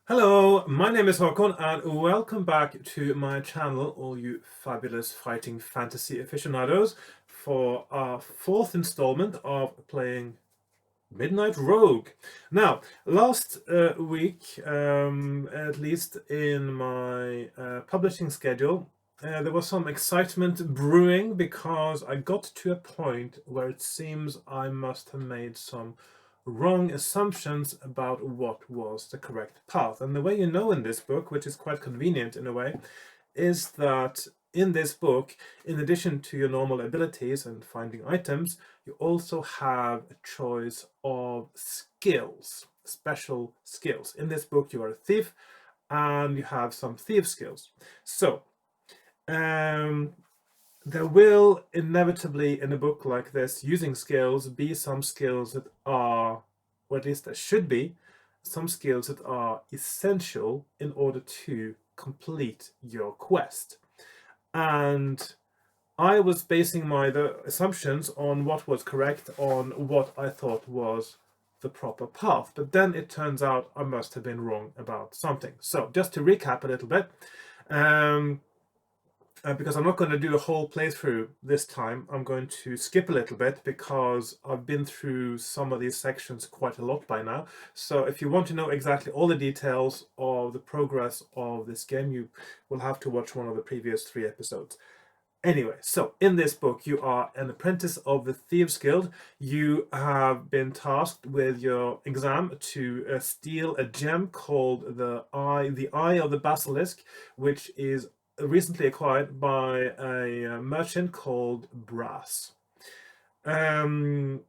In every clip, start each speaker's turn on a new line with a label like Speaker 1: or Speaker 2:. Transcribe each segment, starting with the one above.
Speaker 1: Hello, my name is Hakon and welcome back to my channel, all you fabulous fighting fantasy aficionados, for our fourth installment of playing Midnight Rogue. Now, last week, at least in my publishing schedule, there was some excitement brewing because I got to a point where it seems I must have made some wrong assumptions about what was the correct path. And the way you know in this book, which is quite convenient in a way, is that in this book, in addition to your normal abilities and finding items, you also have a choice of skills, special skills. In this book, you are a thief and you have some thief skills. So, there will inevitably, in a book like this, using skills, be some skills that are, or at least there should be, some skills that are essential in order to complete your quest. And I was basing my assumptions on what was correct, on what I thought was the proper path. But then it turns out I must have been wrong about something. So just to recap a little bit, because I'm not going to do a whole playthrough this time, I'm going to skip a little bit because I've been through some of these sections quite a lot by now. So if you want to know exactly all the details of the progress of this game, you will have to watch one of the previous 3 episodes. Anyway, so in this book, you are an apprentice of the Thieves Guild. You have been tasked with your exam to steal a gem called the Eye of the Basilisk, which is recently acquired by a merchant called Brass. And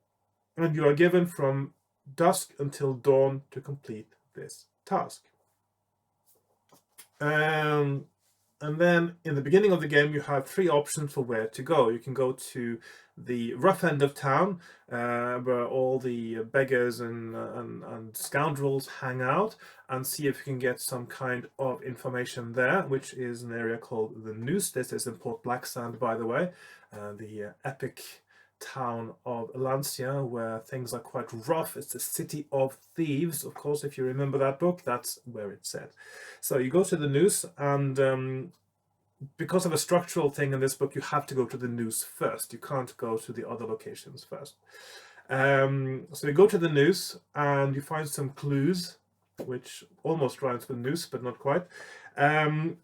Speaker 1: you are given from dusk until dawn to complete this task. And then in the beginning of the game, you have 3 options for where to go. You can go to the rough end of town, where all the beggars and scoundrels hang out, and see if you can get some kind of information there, which is an area called the Noose. This is in Port Blacksand, by the way, the epic town of Lancia, where things are quite rough. It's the city of thieves, of course. If you remember that book, that's where it's set. So you go to the Noose, and because of a structural thing in this book, you have to go to the Noose first. You can't go to the other locations first. So you go to the Noose and you find some clues, which almost rhymes with noose, but not quite. And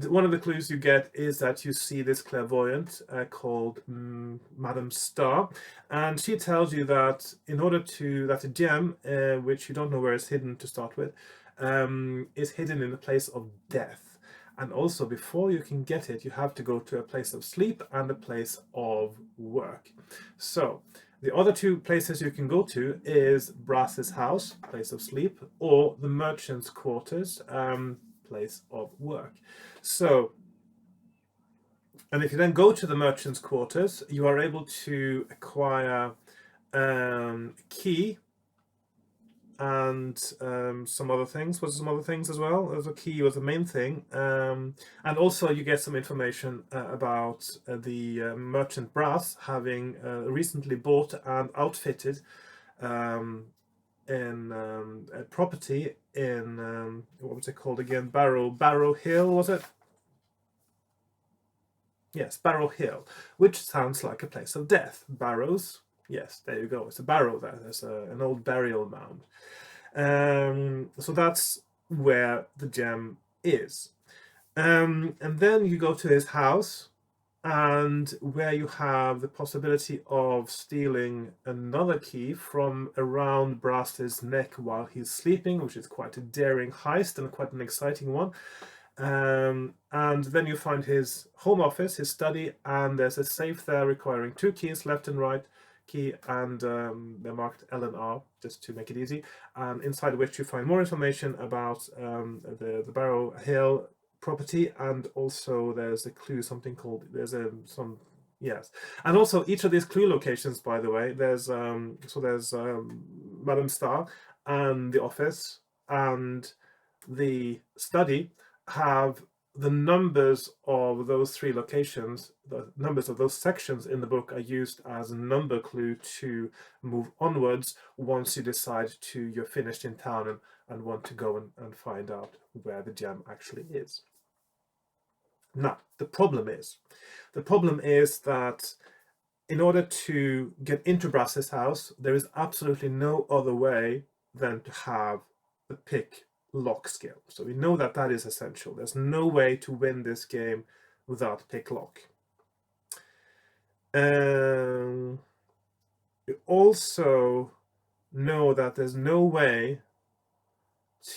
Speaker 1: one of the clues you get is that you see this clairvoyant called Madame Star, and she tells you that in order to that a gem, which you don't know where it's hidden to start with, is hidden in a place of death. And also, before you can get it, you have to go to a place of sleep and a place of work. So the other 2 places you can go to is Brass's house, place of sleep, or the merchant's quarters, place of work. So, and if you then go to the merchant's quarters, you are able to acquire a key and some other things. Was some other things as well? The key was the main thing, and also you get some information about the merchant Brass having recently bought and outfitted in a property in what was it called again? Barrow Hill, was it? Yes, Barrow Hill, which sounds like a place of death. Barrows. Yes, there you go. It's a barrow there. There's an old burial mound. So that's where the gem is. And then you go to his house, and where you have the possibility of stealing another key from around Brass's neck while he's sleeping, which is quite a daring heist and quite an exciting one. And then you find his home office, his study, and there's a safe there requiring 2 keys, left and right key, and they're marked L and R just to make it easy, and inside which you find more information about the Barrow Hill property, and also there's a clue, something called, there's some, yes, and also each of these clue locations, by the way, there's Madame Star and the office and the study have the numbers of those 3 locations, the numbers of those sections in the book, are used as a number clue to move onwards once you decide you're finished in town and want to go and find out where the gem actually is. Now, the problem is that in order to get into Brass's house, there is absolutely no other way than to have the pick lock skill. So we know that that is essential. There's no way to win this game without pick lock. We also know that there's no way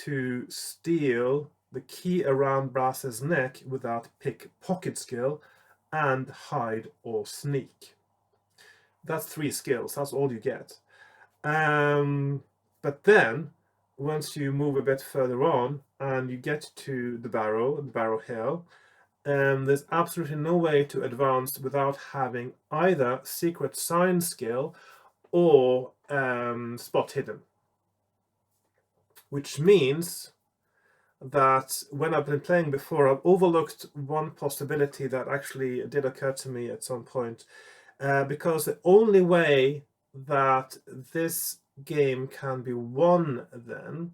Speaker 1: to steal the key around Brass's neck without pickpocket skill and hide or sneak. That's 3 skills. That's all you get. But then, once you move a bit further on and you get to the barrow hill, there's absolutely no way to advance without having either secret sign skill or spot hidden. Which means that when I've been playing before, I've overlooked one possibility that actually did occur to me at some point. Because the only way that this game can be won then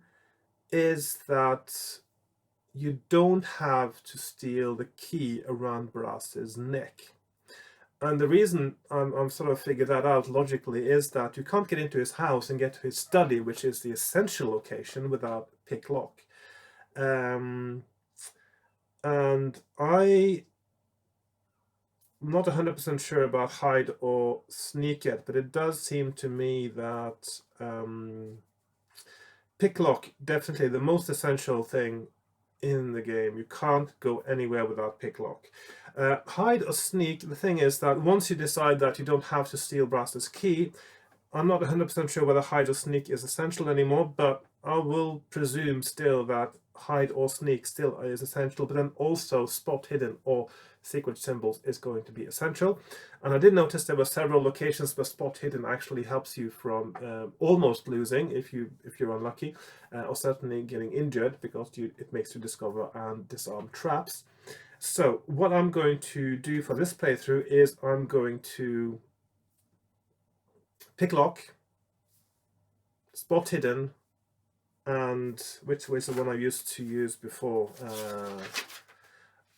Speaker 1: is that you don't have to steal the key around Brass's neck. And the reason I'm sort of figured that out logically is that you can't get into his house and get to his study, which is the essential location, without pick lock. And I'm not 100% sure about hide or sneak yet, but it does seem to me that pick lock, definitely the most essential thing in the game. You can't go anywhere without pick lock. Hide or sneak, the thing is that once you decide that you don't have to steal Brass's key, I'm not 100% sure whether hide or sneak is essential anymore, but I will presume still that hide or sneak still is essential, but then also spot hidden or secret symbols is going to be essential. And I did notice there were several locations where spot hidden actually helps you from almost losing if you're unlucky, or certainly getting injured, because it makes you discover and disarm traps. So what I'm going to do for this playthrough is I'm going to pick lock, spot hidden, and which was the one I used to use before.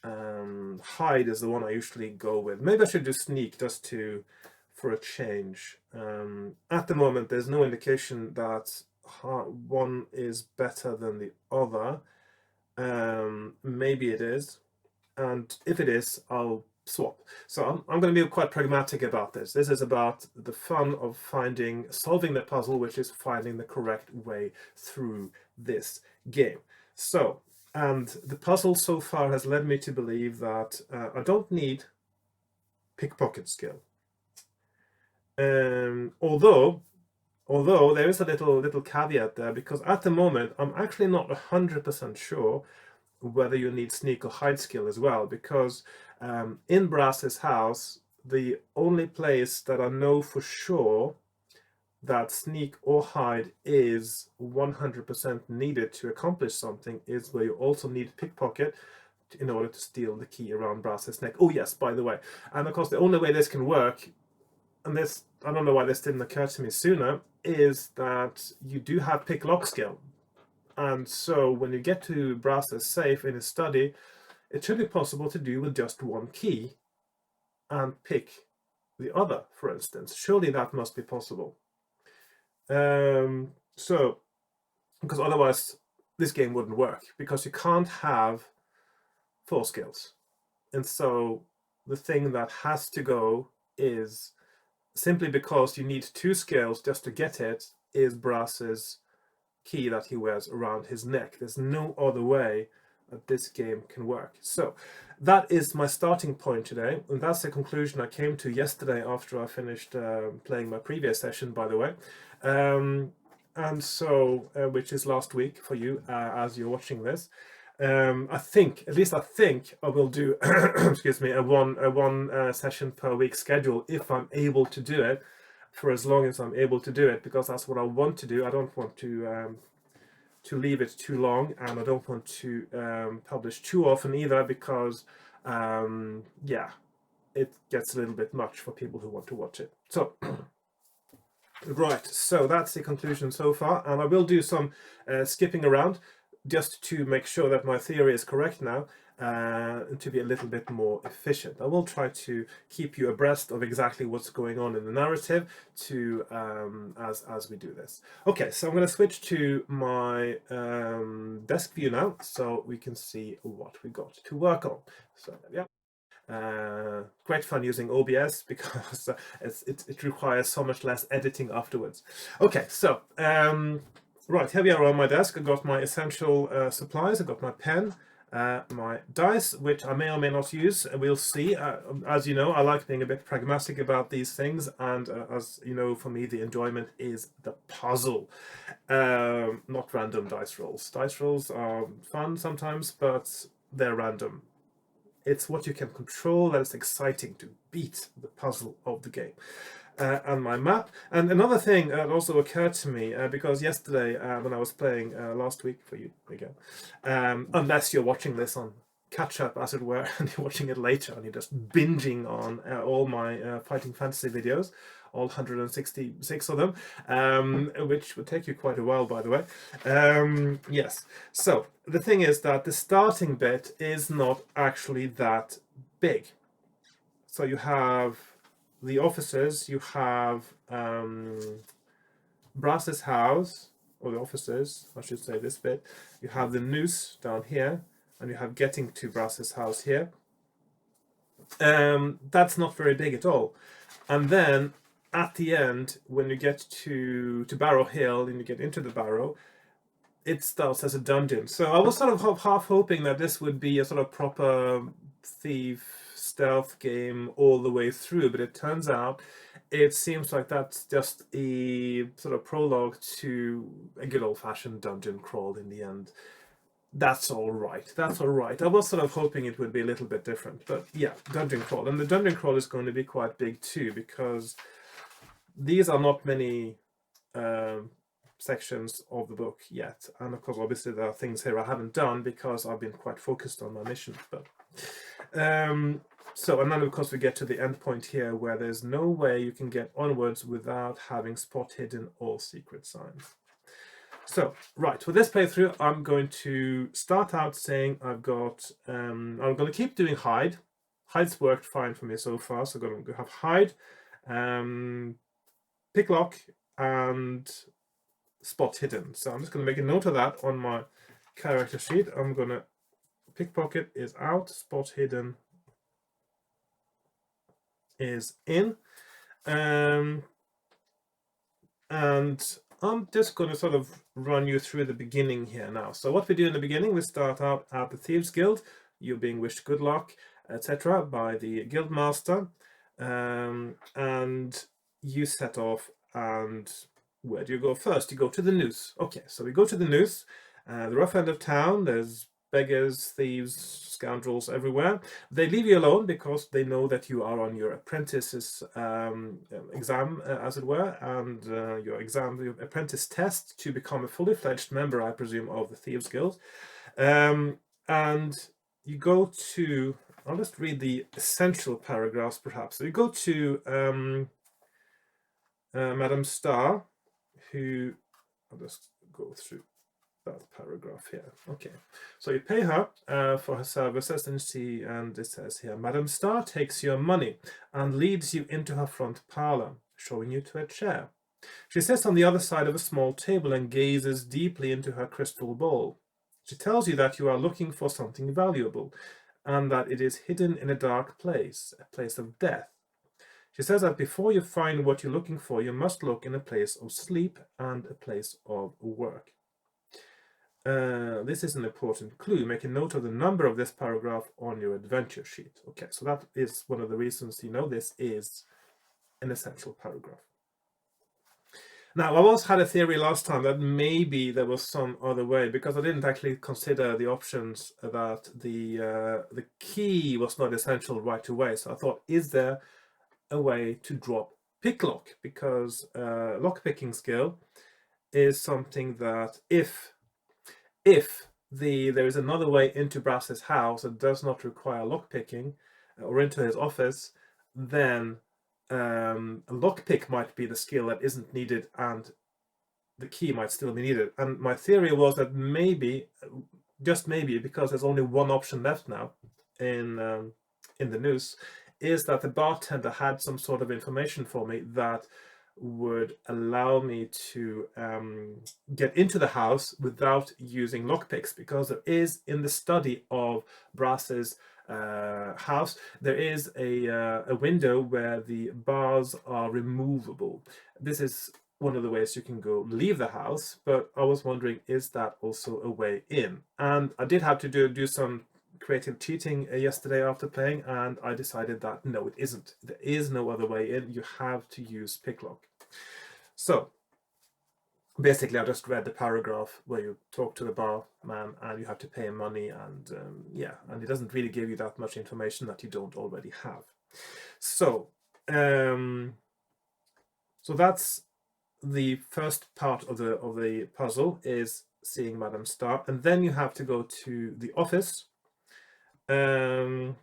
Speaker 1: Hide is the one I usually go with. Maybe I should do sneak just for a change. At the moment, there's no indication that one is better than the other. Maybe it is, and if it is, I'll swap. So I'm going to be quite pragmatic about this. This is about the fun of solving the puzzle, which is finding the correct way through this game. So, and the puzzle so far has led me to believe that I don't need pickpocket skill. Although there is a little caveat there, because at the moment I'm actually not 100% sure whether you need sneak or hide skill as well, because in Brass's house, the only place that I know for sure that sneak or hide is 100% needed to accomplish something is where you also need pickpocket in order to steal the key around Brass's neck. Oh yes, by the way. And of course the only way this can work, and this, I don't know why this didn't occur to me sooner, is that you do have pick lock skill. And so when you get to Brass's safe in his study, it should be possible to do with just one key and pick the other, for instance. Surely that must be possible. So, because otherwise this game wouldn't work, because you can't have 4 skills. And so the thing that has to go is, simply because you need 2 skills just to get it, is Brass's key that he wears around his neck. There's no other way that this game can work. So that is my starting point today, and that's the conclusion I came to yesterday after I finished playing my previous session, by the way. And so, which is last week for you as you're watching this. I think I will do excuse me, a one session per week schedule if I'm able to do it, for as long as I'm able to do it, because that's what I want to do. I don't want to to leave it too long, and I don't want to publish too often either, because yeah, it gets a little bit much for people who want to watch it. So right, so that's the conclusion so far, and I will do some skipping around just to make sure that my theory is correct now, to be a little bit more efficient. I will try to keep you abreast of exactly what's going on in the narrative to as we do this. Okay, so I'm going to switch to my desk view now, so we can see what we got to work on. So yeah. Great fun using OBS because it requires so much less editing afterwards. Okay, so right, here we are on my desk. I got my essential supplies. I got my pen, my dice, which I may or may not use. We'll see. As you know, I like being a bit pragmatic about these things, and as you know, for me, the enjoyment is the puzzle, not random dice rolls. Dice rolls are fun sometimes, but they're random. It's what you can control that is exciting, to beat the puzzle of the game. And my map. And another thing that also occurred to me, because yesterday when I was playing last week for you again, unless you're watching this on catch up, as it were, and you're watching it later and you're just binging on all my fighting fantasy videos, all 166 of them, which would take you quite a while, by the way. Yes, so the thing is that the starting bit is not actually that big. So you have the offices, you have Brass's house, or the offices, I should say this bit. You have the noose down here, and you have getting to Brass's house here. That's not very big at all. And then at the end, when you get to Barrow Hill and you get into the Barrow, it starts as a dungeon. So I was sort of half hoping that this would be a sort of proper thief stealth game all the way through, but it turns out it seems like that's just a sort of prologue to a good old-fashioned dungeon crawl in the end. That's all right. That's all right. I was sort of hoping it would be a little bit different, but yeah, dungeon crawl. And the dungeon crawl is going to be quite big too, because these are not many sections of the book yet. And of course, obviously, there are things here I haven't done because I've been quite focused on my mission. But so, and then of course we get to the end point here where there's no way you can get onwards without having spot hidden or secret signs. So, right, for this playthrough, I'm going to start out saying I've got, I'm going to keep doing hide. Hide's worked fine for me so far, so I'm going to have hide, picklock, and spot hidden. So I'm just going to make a note of that on my character sheet. I'm going to, pickpocket is out, spot hidden is in. And I'm just going to sort of run you through the beginning here now. So what we do in the beginning, we start out at the Thieves Guild. You're being wished good luck, etc. by the guild master. And you set off, and where do you go first? You go to the noose. Okay, so we go to the noose, the rough end of town. There's beggars, thieves, scoundrels everywhere. They leave you alone because they know that you are on your apprentice's exam, as it were, and your apprentice test to become a fully fledged member, I presume, of the Thieves Guild. And you go to, I'll just read the essential paragraphs perhaps. So you go to Madame Star, who, I'll just go through that paragraph here. Okay, so you pay her for her services, and it says here, Madame Star takes your money and leads you into her front parlor, showing you to a chair. She sits on the other side of a small table and gazes deeply into her crystal ball. She tells you that you are looking for something valuable, and that it is hidden in a dark place, a place of death. She says that before you find what you're looking for, you must look in a place of sleep and a place of work. This is an important clue. Make a note of the number of this paragraph on your adventure sheet. Okay, so that is one of the reasons you know this is an essential paragraph. Now, I also had a theory last time that maybe there was some other way, because I didn't actually consider the options that the key was not essential right away. So I thought, is there a way to drop picklock? Because lockpicking skill is something that if if there is another way into Brass's house that does not require lockpicking, or into his office, then a lockpick might be the skill that isn't needed, and the key might still be needed. And my theory was that maybe, just maybe, because there's only one option left now in the news, is that the bartender had some sort of information for me that would allow me to get into the house without using lockpicks, because there is, in the study of Brass's house, there is a window where the bars are removable. This is one of the ways you can go leave the house, but I was wondering, is that also a way in? And I did have to do some creative cheating yesterday after playing, and I decided that no, it isn't. There is no other way in. You have to use picklock. So basically, I just read the paragraph where you talk to the barman and you have to pay him money, and yeah, and it doesn't really give you that much information that you don't already have. So so that's the first part of the puzzle, is seeing Madame Star, and then you have to go to the office, and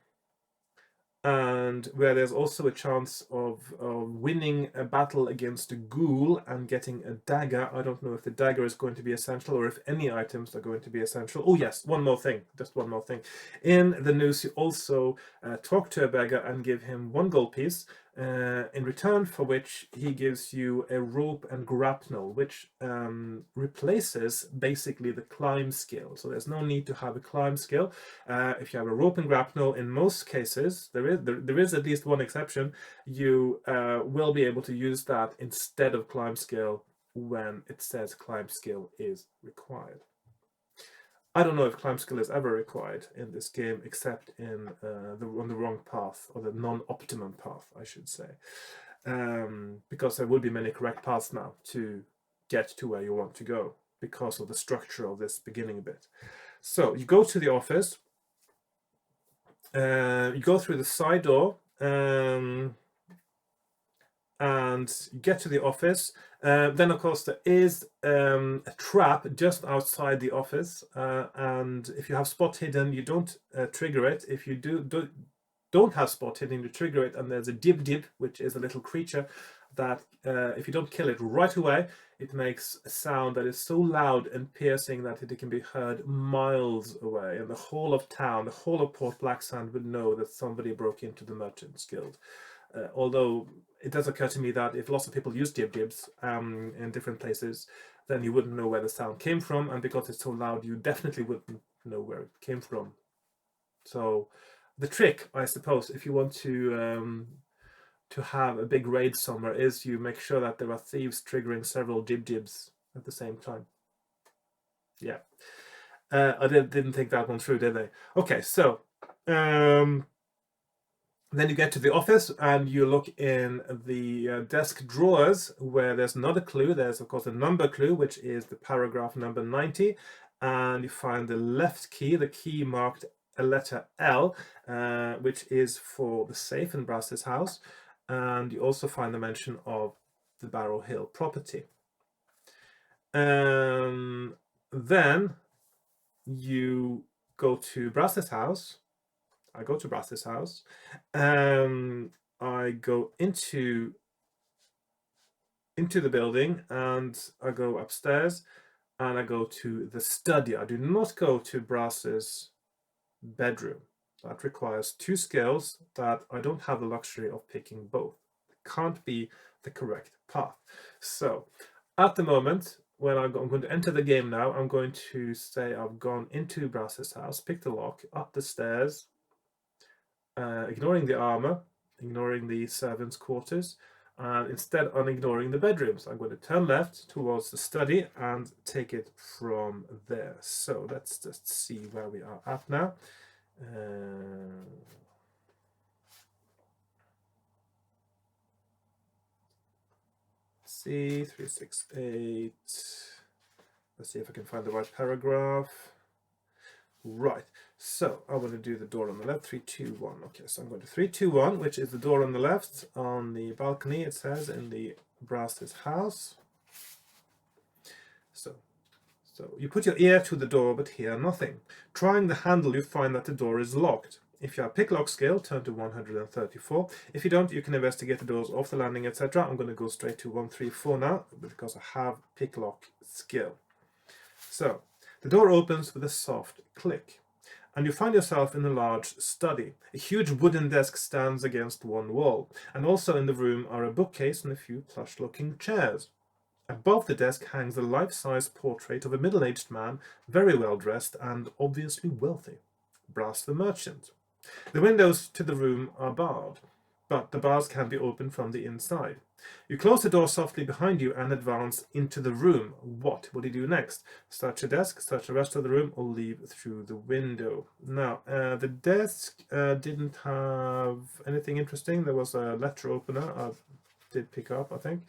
Speaker 1: where there's also a chance of winning a battle against a ghoul and getting a dagger. I don't know if the dagger is going to be essential or if any items are going to be essential. Oh yes, one more thing, just one more thing. In the news, you also talk to a beggar and give him 1 gold piece, in return for which he gives you a rope and grapnel, which replaces basically the climb skill. So there's no need to have a climb skill. If you have a rope and grapnel, in most cases, there is at least one exception, you will be able to use that instead of climb skill when it says climb skill is required. I don't know if climb skill is ever required in this game, except in on the wrong path, or the non-optimum path, I should say, because there will be many correct paths now to get to where you want to go because of the structure of this beginning bit. So you go to the office, you go through the side door, and you get to the office. Then of course there is a trap just outside the office, and if you have spot hidden, you don't trigger it. If you don't have spot hidden, you trigger it, and there's a dib, which is a little creature that if you don't kill it right away, it makes a sound that is so loud and piercing that it can be heard miles away, and the whole of town, the whole of Port Blacksand would know that somebody broke into the Merchants Guild. Although it does occur to me that if lots of people use dibs in different places, then you wouldn't know where the sound came from, and because it's so loud, you definitely wouldn't know where it came from. So the trick, I suppose, if you want to have a big raid somewhere, is you make sure that there are thieves triggering several dibs at the same time. Yeah, I didn't think that one through, did they? Okay, so then you get to the office and you look in the desk drawers where there's another clue. There's, of course, a number clue, which is the paragraph number 90. And you find the left key, the key marked a letter L, which is for the safe in Brass's house. And you also find the mention of the Barrow Hill property. Then you go to Brass's house. I go to Brass's house. I go into the building, and I go upstairs, and I go to the study. I do not go to Brass's bedroom. That requires 2 skills that I don't have the luxury of picking both. It can't be the correct path. So at the moment, when I'm going to enter the game now, I'm going to say I've gone into Brass's house, picked the lock, up the stairs, ignoring the armor, ignoring the servants' quarters, and instead on ignoring the bedrooms. I'm going to turn left towards the study and take it from there. So let's just see where we are at now. See, 368. Let's see if I can find the right paragraph. Right, so I want to do the door on the left, 3, 2, 1. Okay, so I'm going to 3, 2, 1, which is the door on the left on the balcony, it says, in the Brass's house. So So you put your ear to the door but hear nothing. Trying the handle, you find that the door is locked. If you have picklock skill, turn to 134. If you don't, you can investigate the doors off the landing, etc. I'm going to go straight to 134 now because I have picklock skill. So the door opens with a soft click, and you find yourself in a large study. A huge wooden desk stands against one wall, and also in the room are a bookcase and a few plush-looking chairs. Above the desk hangs a life-size portrait of a middle-aged man, very well dressed and obviously wealthy. Brass the merchant. The windows to the room are barred, but the bars can be opened from the inside. You close the door softly behind you and advance into the room. What will you do next? Search the desk, search the rest of the room, or leave through the window? Now, the desk didn't have anything interesting. There was a letter opener I did pick up, I think.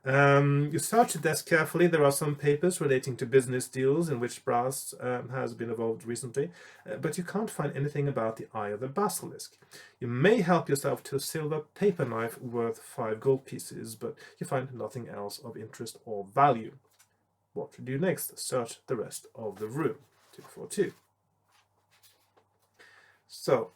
Speaker 1: You search the desk carefully. There are some papers relating to business deals in which brass has been involved recently, but you can't find anything about the eye of the basilisk. You may help yourself to a silver paper knife worth 5 gold pieces, but you find nothing else of interest or value. What to do next? Search the rest of the room. 242. So,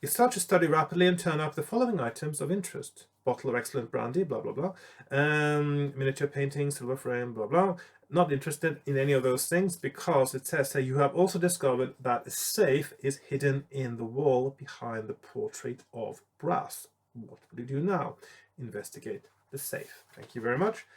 Speaker 1: you start to study rapidly and turn up the following items of interest. Bottle of excellent brandy, blah, blah, blah. Miniature painting, silver frame, blah, blah. Not interested in any of those things because it says that you have also discovered that a safe is hidden in the wall behind the portrait of brass. What will you do now? Investigate the safe. Thank you very much.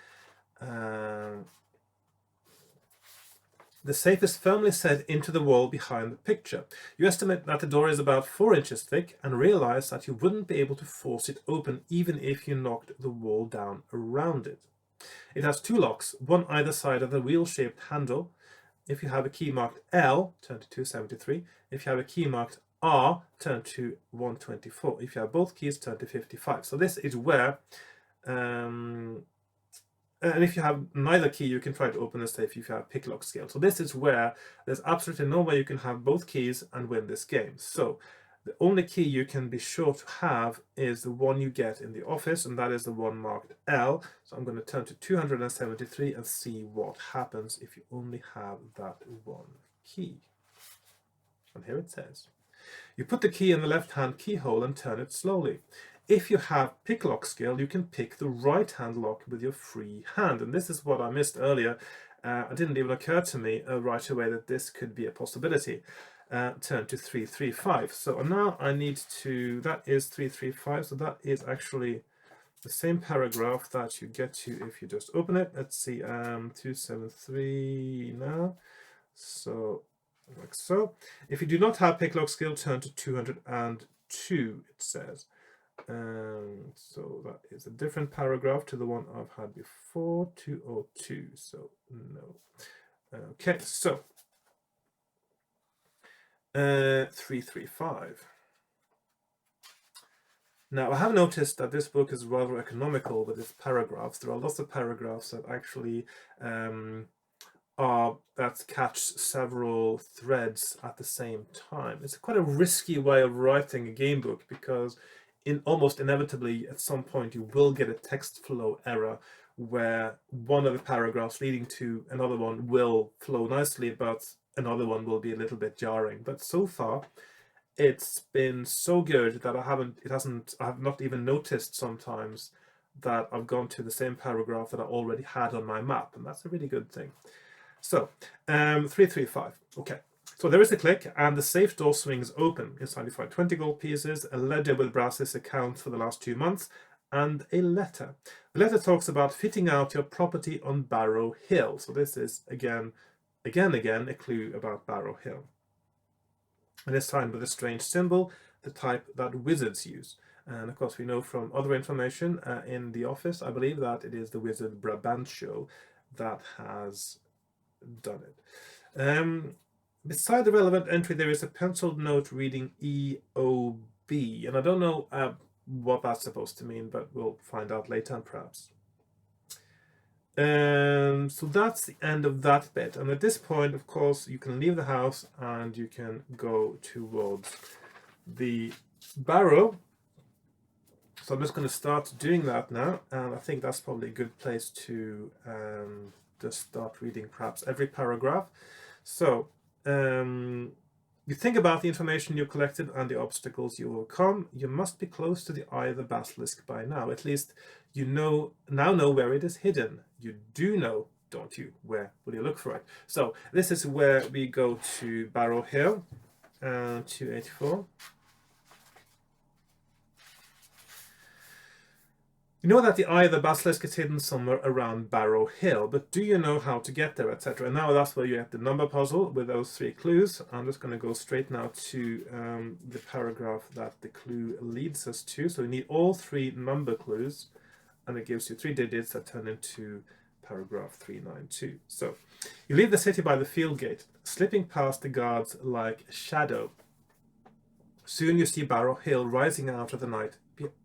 Speaker 1: The safe is firmly set into the wall behind the picture. You estimate that the door is about 4 inches thick and realize that you wouldn't be able to force it open even if you knocked the wall down around it. It has 2 locks, one either side of the wheel-shaped handle. If you have a key marked L, turn to 273. If you have a key marked R, turn to 124. If you have both keys, turn to 55. So this is where... and if you have neither key, you can try to open the safe if you have picklock skill. So this is where there's absolutely no way you can have both keys and win this game. So the only key you can be sure to have is the one you get in the office, and that is the one marked L. So I'm going to turn to 273 and see what happens if you only have that one key. And here it says, you put the key in the left-hand keyhole and turn it slowly. If you have picklock skill, you can pick the right-hand lock with your free hand. And this is what I missed earlier. It didn't even occur to me right away that this could be a possibility. Turn to 335. So now I need to, that is 335. So that is actually the same paragraph that you get to if you just open it. Let's see, 273 now. So, like so. If you do not have picklock skill, turn to 202, it says. So that is a different paragraph to the one I've had before, 202, so no. Okay, so 335. Now, I have noticed that this book is rather economical with its paragraphs. There are lots of paragraphs that actually that catch several threads at the same time. It's quite a risky way of writing a game book because almost inevitably at some point you will get a text flow error where one of the paragraphs leading to another one will flow nicely, but another one will be a little bit jarring. But so far it's been so good that I have not even noticed sometimes that I've gone to the same paragraph that I already had on my map, and that's a really good thing. So 335. Okay. So there is a click and the safe door swings open. Inside you find 20 gold pieces, a ledger with brass's accounts for the last 2 months, and a letter. The letter talks about fitting out your property on Barrow Hill. So this is again a clue about Barrow Hill. And it's signed with a strange symbol, the type that wizards use. And of course we know from other information in the office, I believe that it is the wizard Brabantio that has done it. Beside the relevant entry, there is a penciled note reading EOB, and I don't know what that's supposed to mean, but we'll find out later, perhaps. So that's the end of that bit, and at this point, of course, you can leave the house and you can go towards the barrow. So I'm just going to start doing that now, and I think that's probably a good place to just start reading perhaps every paragraph. So you think about the information you collected and the obstacles you overcome. You must be close to the eye of the basilisk by now. At least you now know where it is hidden. You do know, don't you? Where will you look for it? So this is where we go to Barrow Hill, 284. You know that the eye of the basilisk is hidden somewhere around Barrow Hill, but do you know how to get there, etc.? And now that's where you have the number puzzle with those 3 clues. I'm just going to go straight now to the paragraph that the clue leads us to. So you need all 3 number clues, and it gives you 3 digits that turn into paragraph 392. So you leave the city by the field gate, slipping past the guards like a shadow. Soon you see Barrow Hill rising out of the night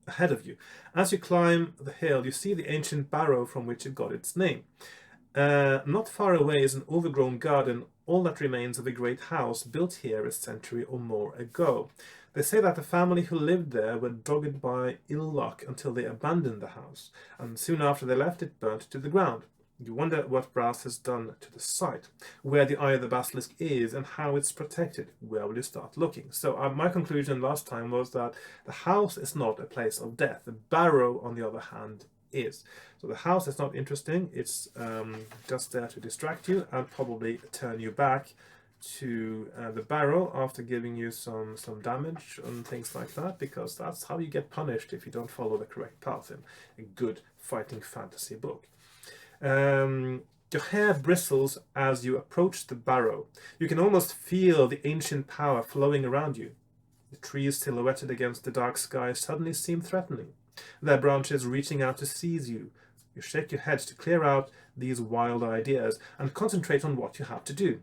Speaker 1: ahead of you. As you climb the hill, you see the ancient barrow from which it got its name. Not far away is an overgrown garden, all that remains of a great house built here a century or more ago. They say that the family who lived there were dogged by ill luck until they abandoned the house, and soon after they left it burnt to the ground. You wonder what Brass has done to the site, where the eye of the basilisk is, and how it's protected. Where will you start looking? So my conclusion last time was that the house is not a place of death. The barrow, on the other hand, is. So the house is not interesting. It's just there to distract you and probably turn you back to the barrow after giving you some damage and things like that, because that's how you get punished if you don't follow the correct path in a good fighting fantasy book. Your hair bristles as you approach the barrow. You can almost feel the ancient power flowing around you. The trees silhouetted against the dark sky suddenly seem threatening, their branches reaching out to seize you. You shake your head to clear out these wild ideas and concentrate on what you have to do.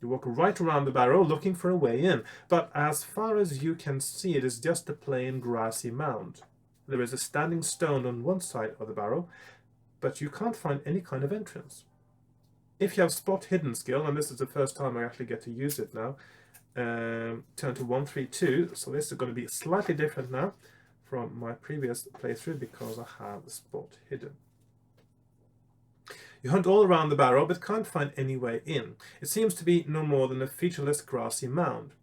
Speaker 1: You walk right around the barrow looking for a way in, but as far as you can see, it is just a plain grassy mound. There is a standing stone on one side of the barrow, but you can't find any kind of entrance. If you have spot hidden skill, and this is the first time I actually get to use it now, turn to 132, so this is going to be slightly different now from my previous playthrough because I have the spot hidden. You hunt all around the barrow but can't find any way in. It seems to be no more than a featureless grassy mound.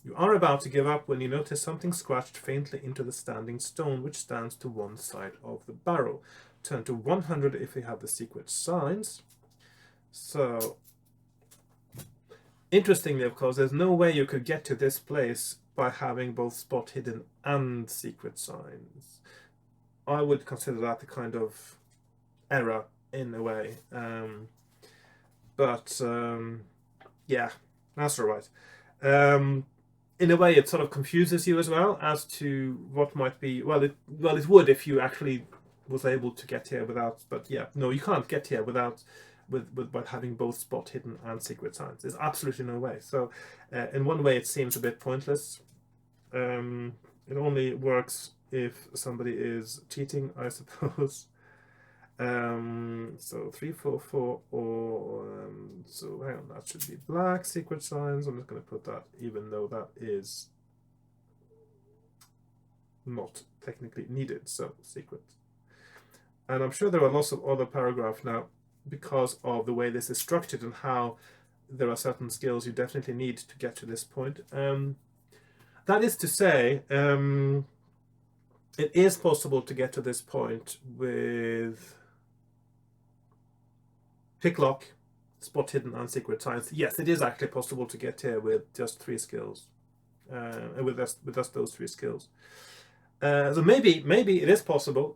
Speaker 1: You are about to give up when you notice something scratched faintly into the standing stone which stands to one side of the barrow. Turn to 100 if you have the secret signs. So, interestingly, of course, there's no way you could get to this place by having both spot hidden and secret signs. I would consider that the kind of error in a way. Yeah, that's all right. In a way, it sort of confuses you as well as to what might be. Well, it would if you actually was able to get here without, but yeah, no, you can't get here without by having both spot hidden and secret signs. There's absolutely no way. So in one way it seems a bit pointless. It only works if somebody is cheating, I suppose. So 344 or so hang on, that should be black secret signs. I'm just going to put that even though that is not technically needed. So secret. And I'm sure there are lots of other paragraphs now because of the way this is structured and how there are certain skills you definitely need to get to this point. That is to say, it is possible to get to this point with pick lock, spot hidden, and secret signs. Yes, it is actually possible to get here with just 3 skills, with just those 3 skills. So maybe it is possible.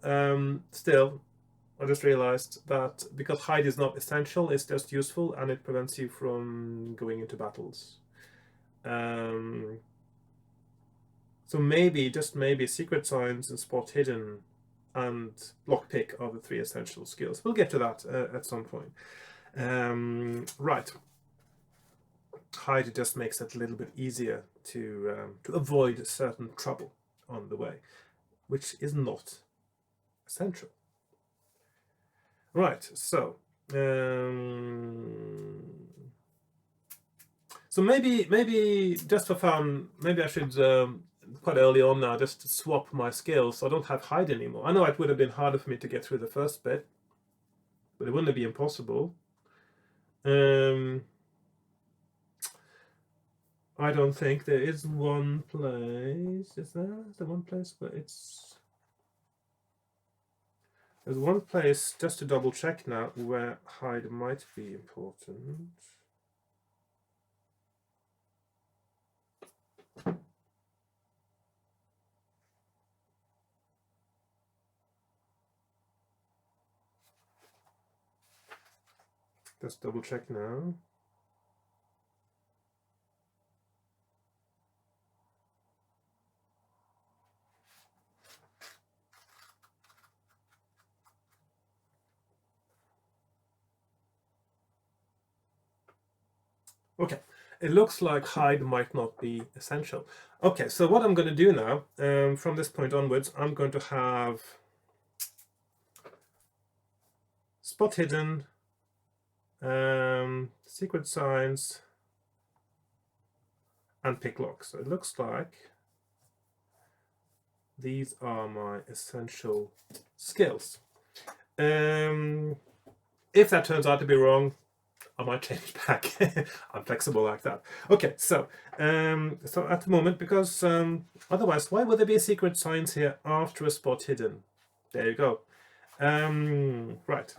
Speaker 1: Still, I just realized that because hide is not essential, it's just useful and it prevents you from going into battles. So maybe, just maybe, secret signs and spot hidden and lockpick are the 3 essential skills. We'll get to that at some point. Right. Hide just makes it a little bit easier to avoid certain trouble on the way, which is not essential. Right, so maybe just for fun, maybe I should quite early on now just to swap my skills, so I don't have hide anymore. I know it would have been harder for me to get through the first bit, but it wouldn't be impossible. I don't think there is one place. Is there? Is there one place where it's... There's one place, just to double check now, where hide might be important. Just double check now. Okay, it looks like hide might not be essential. Okay, so what I'm going to do now, from this point onwards, I'm going to have spot hidden, secret signs, and pick lock. So it looks like these are my essential skills. If that turns out to be wrong, I might change back. I'm flexible like that. Okay, so so at the moment, because otherwise, why would there be a secret signs here after a spot hidden? There you go. Right.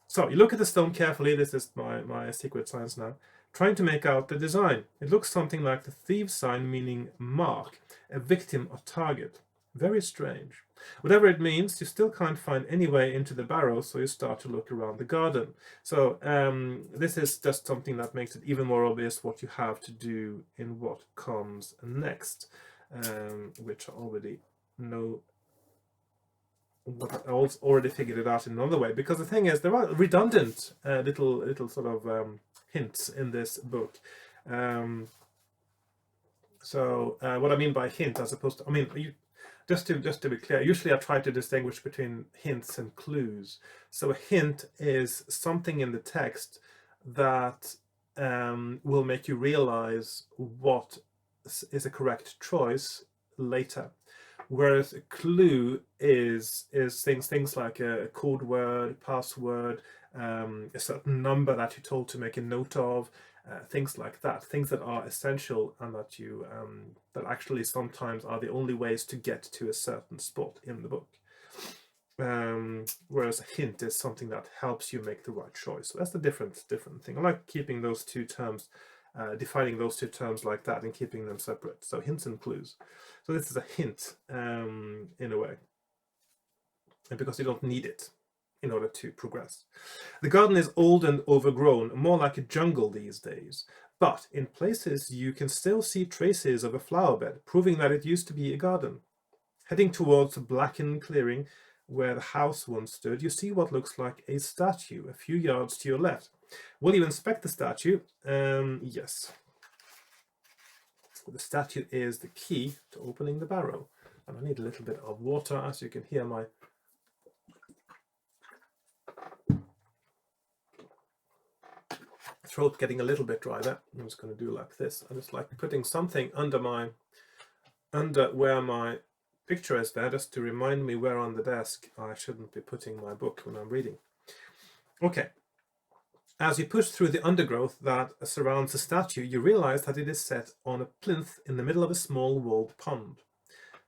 Speaker 1: So you look at the stone carefully. This is my secret signs now. Trying to make out the design. It looks something like the thieves sign, meaning mark, a victim or target. Very strange. Whatever it means, you still can't find any way into the barrow, so you start to look around the garden. So this is just something that makes it even more obvious what you have to do in what comes next, which I already know. I already figured it out in another way, because the thing is, there are redundant little sort of hints in this book. So what I mean by hint, as opposed to, I mean, just to be clear, usually I try to distinguish between hints and clues. So a hint is something in the text that will make you realize what is a correct choice later. Whereas a clue is things like a code word, password, a certain number that you're told to make a note of, things like that, things that are essential and that you that actually sometimes are the only ways to get to a certain spot in the book. Whereas a hint is something that helps you make the right choice. So that's the different thing. I like keeping those two terms, defining those two terms like that and keeping them separate. So hints and clues. So this is a hint in a way, and because you don't need it in order to progress. The garden is old and overgrown, more like a jungle these days, but in places you can still see traces of a flower bed, proving that it used to be a garden. Heading towards a blackened clearing where the house once stood, you see what looks like a statue a few yards to your left. Will you inspect the statue? Yes. The statue is the key to opening the barrow. And I need a little bit of water, as you can hear my throat getting a little bit dry there. I'm just going to do like this. I just like putting something under where my picture is there, just to remind me where on the desk I shouldn't be putting my book when I'm reading. Okay. As you push through the undergrowth that surrounds the statue, you realize that it is set on a plinth in the middle of a small walled pond.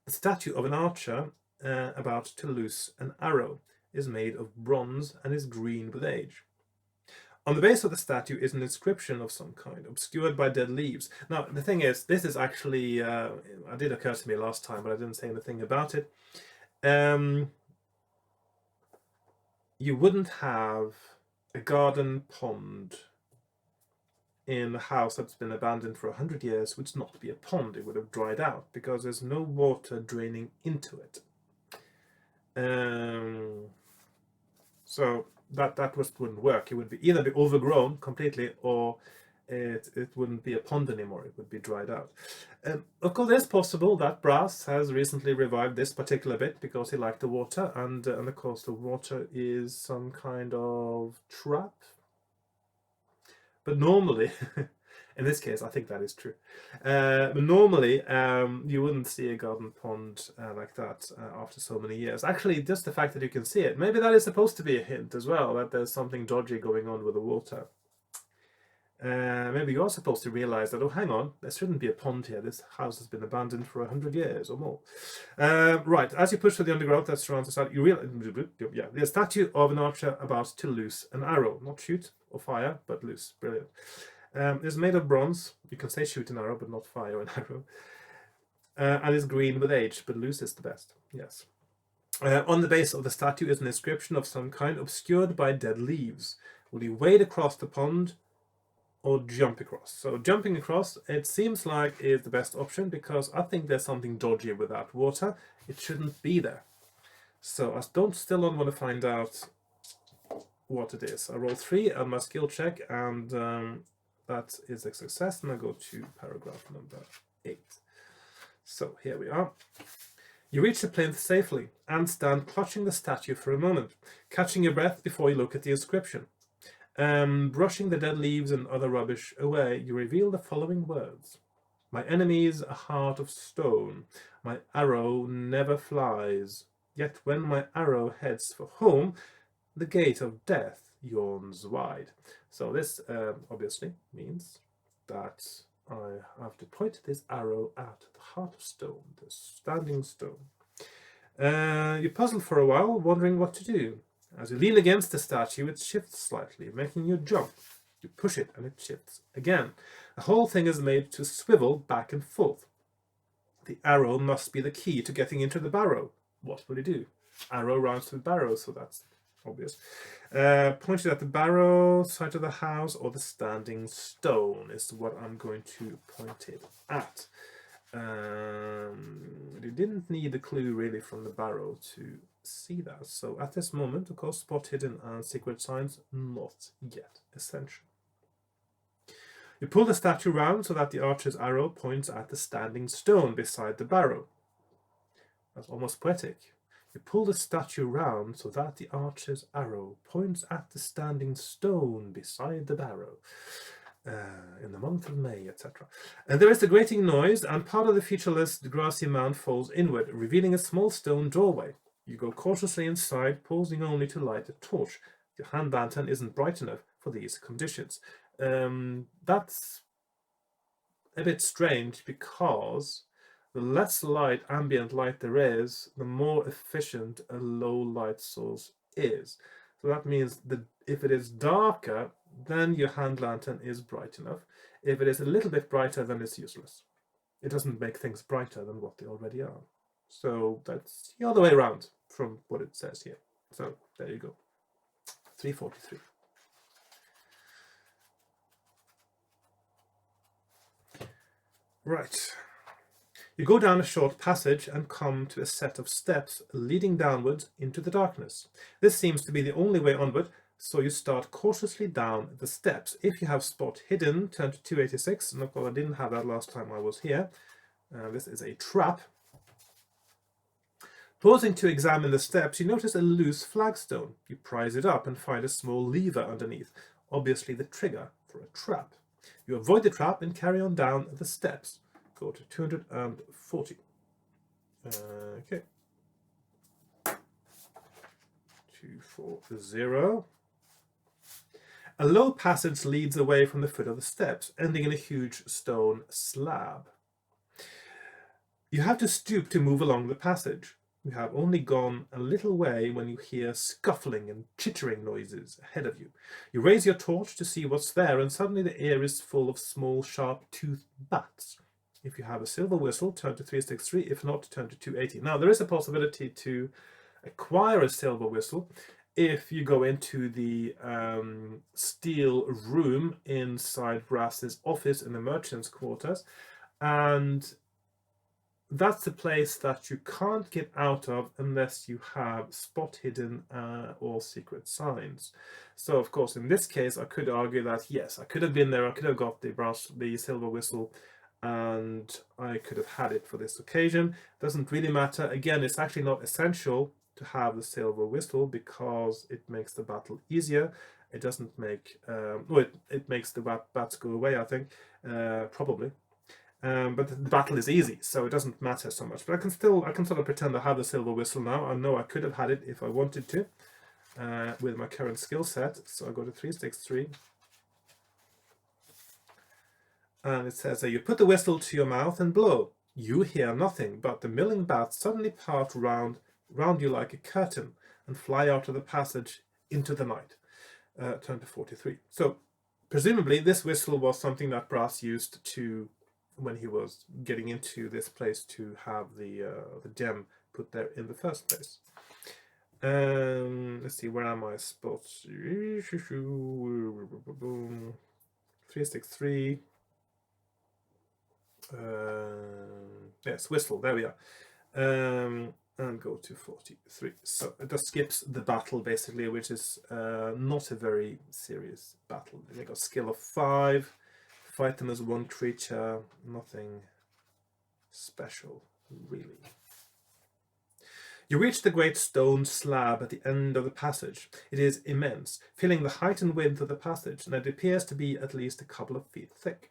Speaker 1: The statue of an archer about to loose an arrow is made of bronze and is green with age. On the base of the statue is an inscription of some kind, obscured by dead leaves. Now, the thing is, this is actually, it did occur to me last time, but I didn't say anything about it. You wouldn't have a garden pond in a house that's been abandoned for 100 years would not be a pond. It would have dried out because there's no water draining into it. So that wouldn't work. It would be either be overgrown completely, or it wouldn't be a pond anymore. It would be dried out. Of course, it's possible that Brass has recently revived this particular bit because he liked the water, and of course the water is some kind of trap. But normally, In this case, I think that is true. But normally, you wouldn't see a garden pond like that after so many years. Actually, just the fact that you can see it, maybe that is supposed to be a hint as well, that there's something dodgy going on with the water. Maybe you're supposed to realize that, oh, hang on, there shouldn't be a pond here. This house has been abandoned for 100 years or more. Right, as you push through the undergrowth that surrounds the statue, you realize, yeah, the statue of an archer about to loose an arrow. Not shoot or fire, but loose. Brilliant. It's made of bronze. You can say shoot an arrow, but not fire an arrow. And is green with age, but loose is the best. Yes. On the base of the statue is an inscription of some kind obscured by dead leaves. Will you wade across the pond or jump across? So jumping across, it seems like, is the best option, because I think there's something dodgy with that water. It shouldn't be there. So I still don't want to find out what it is. I roll 3 on my skill check, and that is a success, and I go to paragraph number 8. So here we are. You reach the plinth safely and stand clutching the statue for a moment, catching your breath before you look at the inscription. Brushing the dead leaves and other rubbish away, you reveal the following words. My enemy's a heart of stone. My arrow never flies. Yet when my arrow heads for home, the gate of death yawns wide. So this obviously means that I have to point this arrow at the heart of stone, the standing stone. You puzzle for a while, wondering what to do. As you lean against the statue, it shifts slightly, making you jump. You push it and it shifts again. The whole thing is made to swivel back and forth. The arrow must be the key to getting into the barrow. What will you do? Arrow rounds to the barrow, so that's obvious. Pointed at the barrow, side of the house, or the standing stone is what I'm going to point it at. You didn't need a clue really from the barrow to see that. So at this moment, of course, spot hidden and secret signs not yet essential. You pull the statue round so that the archer's arrow points at the standing stone beside the barrow. That's almost poetic. You pull the statue round so that the archer's arrow points at the standing stone beside the barrow. In the month of May, etc. And there is a grating noise, and part of the featureless grassy mound falls inward, revealing a small stone doorway. You go cautiously inside, pausing only to light a torch. Your hand lantern isn't bright enough for these conditions. That's a bit strange, because the less light, ambient light there is, the more efficient a low light source is. So that means that if it is darker, then your hand lantern is bright enough. If it is a little bit brighter, then it's useless. It doesn't make things brighter than what they already are. So that's the other way around from what it says here. So there you go. 343. Right. You go down a short passage and come to a set of steps leading downwards into the darkness. This seems to be the only way onward, so you start cautiously down the steps. If you have spot hidden, turn to 286. And of course, I didn't have that last time I was here. This is a trap. Pausing to examine the steps, you notice a loose flagstone. You prise it up and find a small lever underneath, obviously the trigger for a trap. You avoid the trap and carry on down the steps. Go to 240. Okay. 240. A low passage leads away from the foot of the steps, ending in a huge stone slab. You have to stoop to move along the passage. You have only gone a little way when you hear scuffling and chittering noises ahead of you. You raise your torch to see what's there, and suddenly the air is full of small, sharp-toothed bats. If you have a silver whistle, turn to 363. If not, turn to 280. Now, there is a possibility to acquire a silver whistle if you go into the steel room inside Brass's office in the merchant's quarters, and that's the place that you can't get out of unless you have spot hidden or secret signs. So of course, in this case, I could argue that yes, I could have been there, I could have got the silver whistle, and I could have had it for this occasion. Doesn't really matter. Again, it's actually not essential to have the silver whistle because it makes the battle easier. It doesn't make, it makes the bats go away, I think, probably. But the battle is easy, so it doesn't matter so much. But I can sort of pretend I have the silver whistle now. I know I could have had it if I wanted to, with my current skill set. So I go to 363. And it says that you put the whistle to your mouth and blow. You hear nothing, but the milling bats suddenly part round you like a curtain and fly out of the passage into the night. Turn to 43. So presumably this whistle was something that Brass used to, when he was getting into this place, to have the gem put there in the first place. Let's see, where am I? Spots. 363. Yes, whistle, there we are. And go to 43. So it just skips the battle basically, which is not a very serious battle. They got skill of 5, fight them as one creature, nothing special really. You reach the great stone slab at the end of the passage. It is immense, filling the height and width of the passage, and it appears to be at least a couple of feet thick.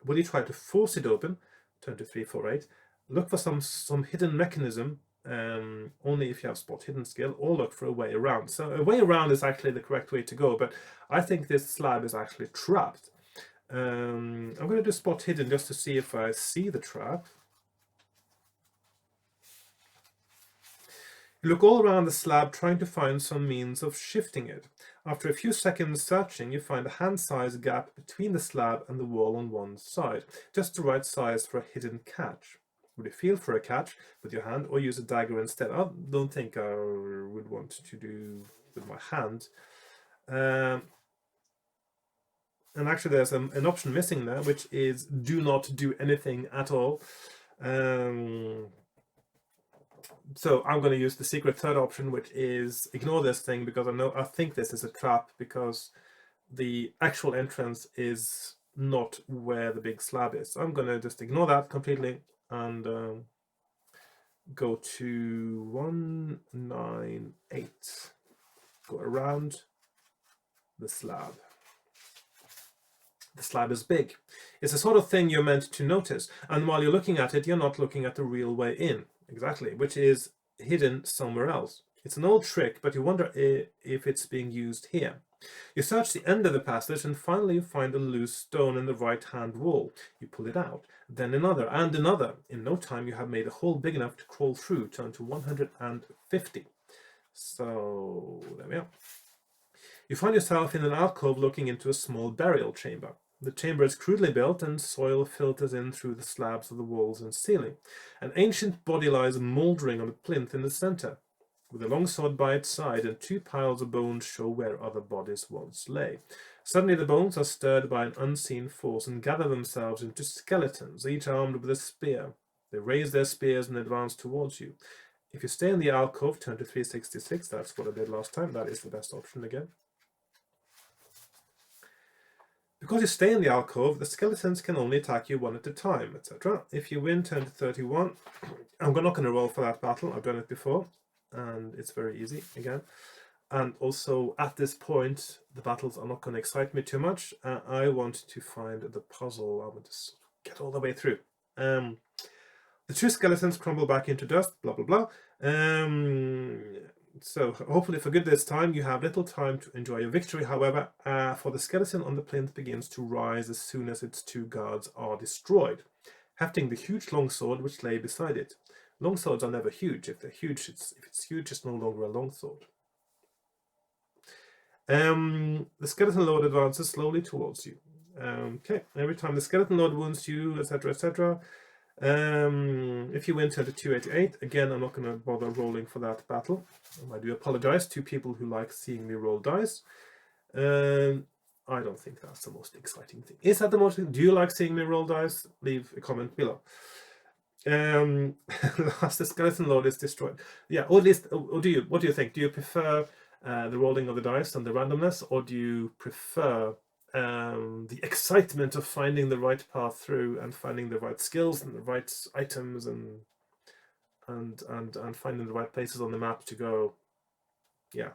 Speaker 1: Will you try to force it open? Turn to 348. Look for some hidden mechanism, only if you have spot hidden skill, or look for a way around. So a way around is actually the correct way to go, but I think this slab is actually trapped. I'm going to do spot hidden just to see if I see the trap. You look all around the slab trying to find some means of shifting it. After a few seconds searching, you find a hand-sized gap between the slab and the wall on one side, just the right size for a hidden catch. Would you feel for a catch with your hand or use a dagger instead? I don't think I would want to do with my hand. And actually there's an option missing there, which is do not do anything at all. So I'm going to use the secret third option, which is ignore this thing, because I think this is a trap, because the actual entrance is not where the big slab is. So I'm going to just ignore that completely and go to 198. Go around the slab. The slab is big. It's the sort of thing you're meant to notice, and while you're looking at it, you're not looking at the real way in. Exactly, which is hidden somewhere else. It's an old trick, but you wonder if it's being used here. You search the end of the passage and finally you find a loose stone in the right-hand wall. You pull it out, then another and another. In no time you have made a hole big enough to crawl through. Turn to 150. So there we are. You find yourself in an alcove looking into a small burial chamber. The chamber is crudely built and soil filters in through the slabs of the walls and ceiling. An ancient body lies mouldering on a plinth in the center, with a long sword by its side, and 2 piles of bones show where other bodies once lay. Suddenly the bones are stirred by an unseen force and gather themselves into skeletons, each armed with a spear. They raise their spears and advance towards you. If you stay in the alcove, turn to 366, that's what I did last time, that is the best option again. Because you stay in the alcove, the skeletons can only attack you one at a time, etc. If you win, turn to 31. I'm not going to roll for that battle, I've done it before, and it's very easy again. And also, at this point, the battles are not going to excite me too much. I want to find the puzzle, I want to get all the way through. The 2 skeletons crumble back into dust, blah blah blah. So hopefully for good this time, you have little time to enjoy your victory, however, for the skeleton on the plinth begins to rise as soon as its 2 guards are destroyed, hefting the huge longsword which lay beside it. Longswords are never huge. If they're huge, if it's huge, it's no longer a longsword. The skeleton lord advances slowly towards you. Okay, every time the skeleton lord wounds you, etc., etc. If you win, turn to 288. Again, I'm not going to bother rolling for that battle. I do apologize to people who like seeing me roll dice. I don't think that's the most exciting thing. Is that the most? Do you like seeing me roll dice? Leave a comment below. As the skeleton lord is destroyed. Yeah, or at least, what do you think? Do you prefer the rolling of the dice and the randomness, or do you prefer the excitement of finding the right path through and finding the right skills and the right items and and finding the right places on the map to go. Yeah.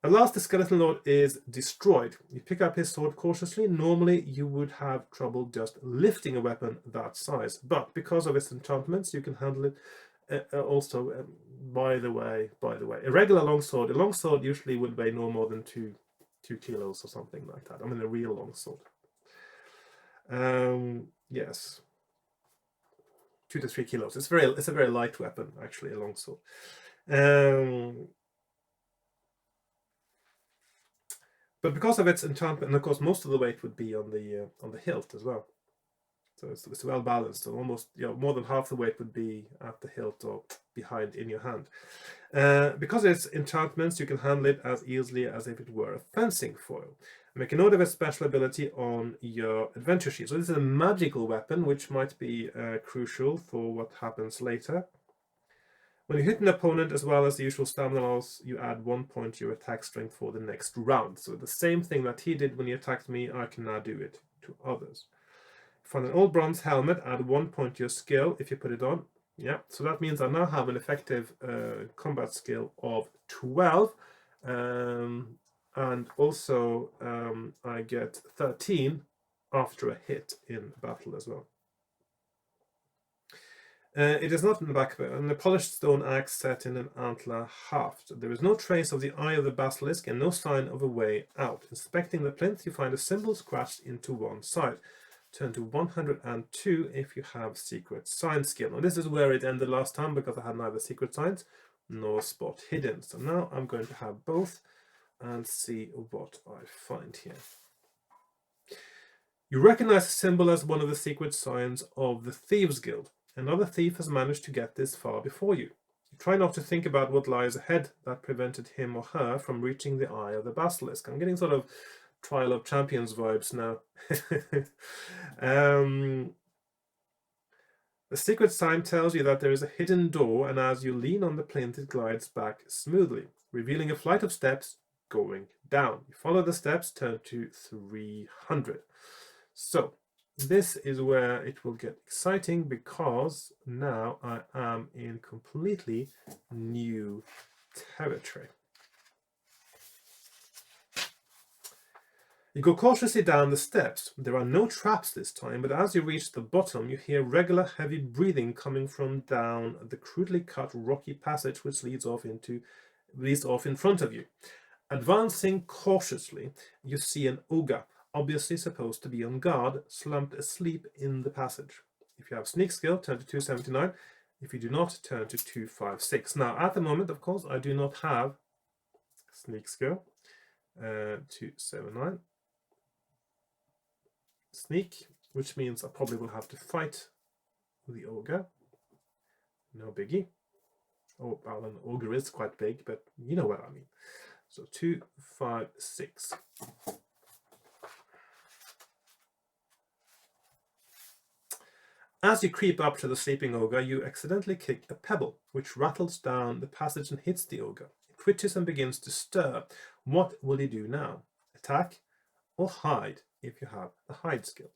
Speaker 1: At last, the skeleton lord is destroyed. You pick up his sword cautiously. Normally, you would have trouble just lifting a weapon that size, but because of its enchantments, you can handle it. Also, by the way, a regular longsword. A longsword usually would weigh no more than two kilos or something like that. I mean, a real longsword. Yes, 2 to 3 kilos. It's a very light weapon, actually, a longsword. But because of its enchantment, and of course, most of the weight would be on the hilt as well. So it's well balanced. So almost, more than half the weight would be at the hilt or behind in your hand. Because of its enchantments, you can handle it as easily as if it were a fencing foil. Make a note of its special ability on your adventure sheet. So this is a magical weapon, which might be crucial for what happens later. When you hit an opponent, as well as the usual stamina loss, you add 1 point to your attack strength for the next round. So the same thing that he did when he attacked me, I can now do it to others. Find an old bronze helmet, add 1 point to your skill if you put it on. Yeah, so that means I now have an effective combat skill of 12. And also I get 13 after a hit in battle as well. It is not in the back, and the polished stone axe set in an antler haft. There is no trace of the eye of the basilisk and no sign of a way out. Inspecting the plinth, you find a symbol scratched into one side. Turn to 102 if you have secret sign skill. Now this is where it ended last time because I had neither secret signs nor spot hidden. So now I'm going to have both and see what I find here. You recognize the symbol as one of the secret signs of the Thieves Guild. Another thief has managed to get this far before you. You try not to think about what lies ahead that prevented him or her from reaching the eye of the basilisk. I'm getting sort of Trial of Champions vibes now. The secret sign tells you that there is a hidden door, and as you lean on the plinth, it glides back smoothly, revealing a flight of steps going down. You follow the steps, turn to 300. So this is where it will get exciting, because now I am in completely new territory. You go cautiously down the steps. There are no traps this time, but as you reach the bottom, you hear regular heavy breathing coming from down the crudely cut rocky passage which leads off in front of you. Advancing cautiously, you see an ogre, obviously supposed to be on guard, slumped asleep in the passage. If you have sneak skill, turn to 279. If you do not, turn to 256. Now, at the moment, of course, I do not have sneak skill. 279. Sneak, which means I probably will have to fight the ogre. No biggie. Oh, well, an ogre is quite big, but you know what I mean. So 256. As you creep up to the sleeping ogre, you accidentally kick a pebble, which rattles down the passage and hits the ogre. It twitches and begins to stir. What will you do now? Attack or hide if you have the hide skill?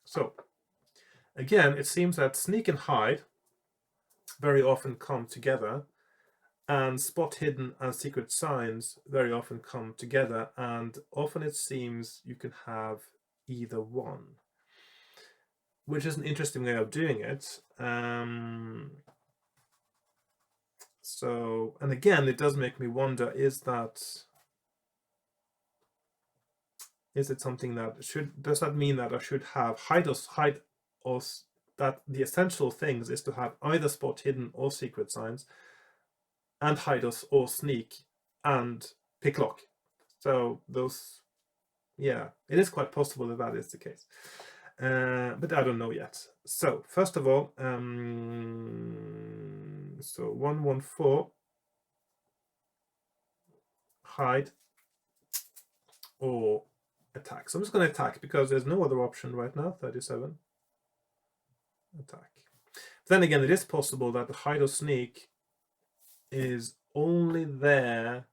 Speaker 1: So, again, it seems that sneak and hide very often come together, and spot hidden and secret signs very often come together, and often it seems you can have either one, which is an interesting way of doing it. So, and again, it does make me wonder, is it something that does that mean that I should have hide or that the essential things is to have either spot hidden or secret signs, and hide or sneak and pick lock? So those, yeah, it is quite possible that that is the case. But I don't know yet. So first of all, so 114, hide or attack. So I'm just going to attack because there's no other option right now. 37, attack. Then again, it is possible that the hide or sneak is only there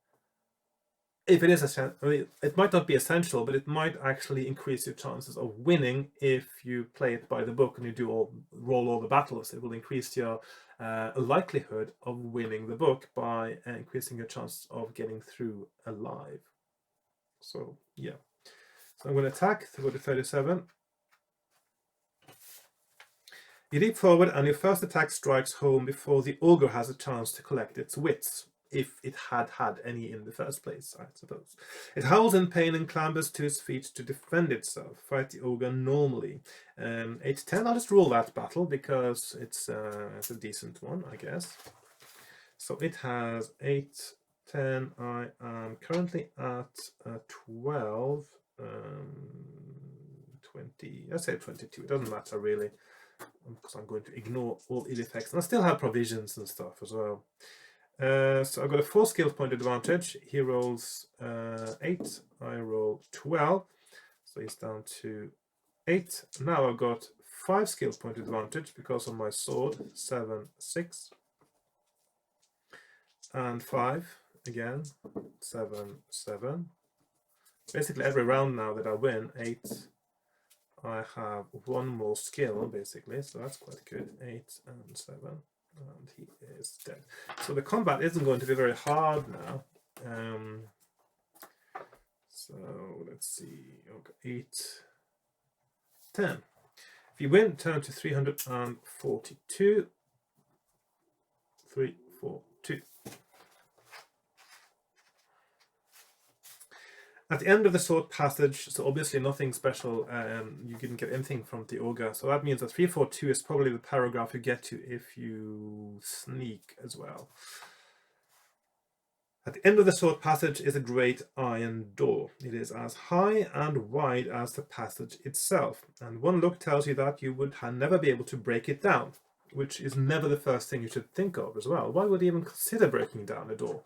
Speaker 1: if it is essential. I mean, it might not be essential, but it might actually increase your chances of winning if you play it by the book and you roll all the battles. It will increase your a likelihood of winning the book by increasing your chance of getting through alive. So yeah, so I'm going to attack, go to 37. You leap forward and your first attack strikes home before the ogre has a chance to collect its wits, if it had any in the first place, I suppose. It howls in pain and clambers to its feet to defend itself. Fight the ogre normally. 8 to 10, I'll just roll that battle because it's a decent one, I guess. So it has 8, 10, I am currently at 12, 20, let's say 22, it doesn't matter really, because I'm going to ignore all ill effects. And I still have provisions and stuff as well. So I've got a 4 skill point advantage. He rolls 8, I roll 12. So he's down to 8. Now I've got 5 skill point advantage because of my sword. 7, 6. And 5 again. 7, 7. Basically every round now that I win, 8, I have 1 more skill basically, so that's quite good. 8 and 7, and he is dead. So the combat isn't going to be very hard now. So let's see, okay, 8, 10. If you win, turn to 342. 3, 4, 2. At the end of the sword passage, so obviously nothing special, you didn't get anything from the ogre, so that means that 342 is probably the paragraph you get to if you sneak as well. At the end of the sword passage is a great iron door. It is as high and wide as the passage itself, and one look tells you that you would never be able to break it down, which is never the first thing you should think of as well. Why would you even consider breaking down a door?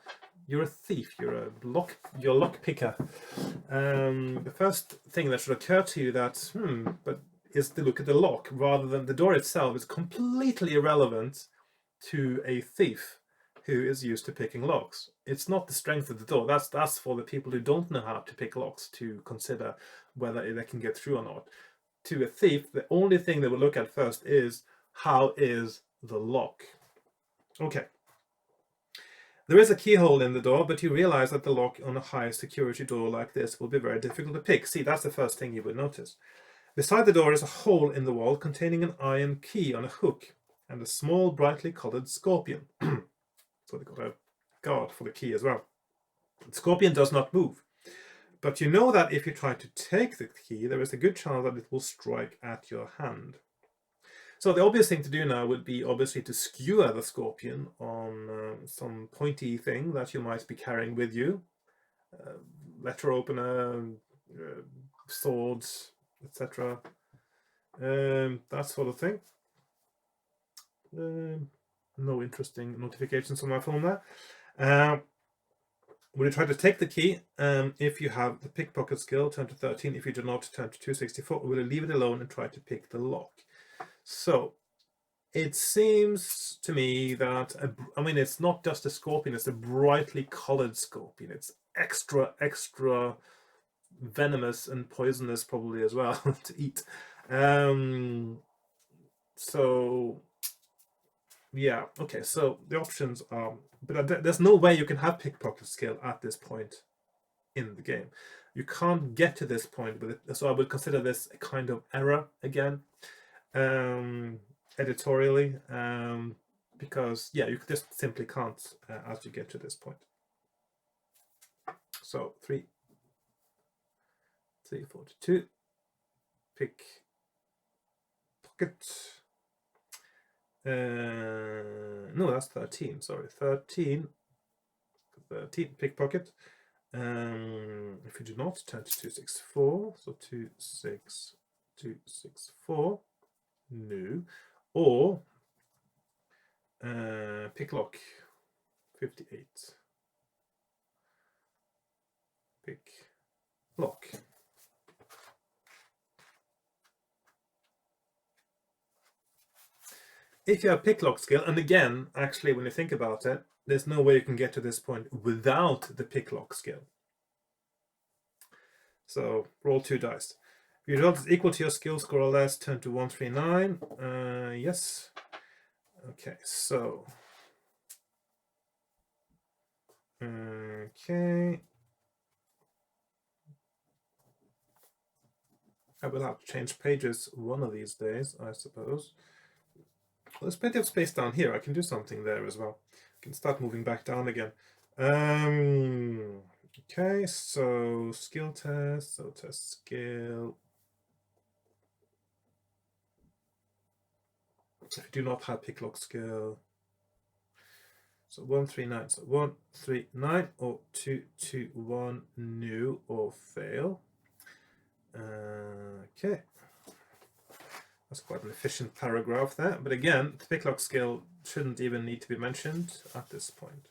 Speaker 1: You're a thief, you're a lock picker. The first thing that should occur to you that, but is to look at the lock rather than the door itself is completely irrelevant to a thief who is used to picking locks. It's not the strength of the door. That's for the people who don't know how to pick locks to consider whether they can get through or not. To a thief, the only thing they will look at first is how is the lock. Okay. There is a keyhole in the door, but you realize that the lock on a high security door like this will be very difficult to pick. See, that's the first thing you would notice. Beside the door is a hole in the wall containing an iron key on a hook and a small brightly colored scorpion. So they've got a guard for the key as well. The scorpion does not move, but you know that if you try to take the key, there is a good chance that it will strike at your hand. So the obvious thing to do now would be obviously to skewer the scorpion on some pointy thing that you might be carrying with you. Letter opener, swords, etc. That sort of thing. No interesting notifications on my phone there. When you try to take the key, if you have the pickpocket skill, turn to 13. If you do not, turn to 264. We'll leave it alone and try to pick the lock. So it seems to me that, I mean, it's not just a scorpion, it's a brightly colored scorpion. It's extra venomous and poisonous probably as well to eat. So yeah, okay, so the options are, but there's no way you can have pickpocket skill at this point in the game. You can't get to this point with it, so I would consider this a kind of error again. Editorially, because yeah, you just simply can't as you get to this point. So 342, pick pocket. No, that's 13. Sorry, 13 pickpocket. If you do not, turn to 264. So 264. No. Or pick lock 58. Pick lock. If you have pick lock skill, and again, actually, when you think about it, there's no way you can get to this point without the pick lock skill. So roll 2 dice. If your result is equal to your skill score or less, turn to 139. Yes. Okay, so okay, I will have to change pages one of these days, I suppose. Well, there's plenty of space down here. I can do something there as well. I can start moving back down again. Okay, so skill test, so test skill. I do not have picklock skill. So 139, so 139 or 221 new or fail. Okay. That's quite an efficient paragraph there. But again, the picklock skill shouldn't even need to be mentioned at this point.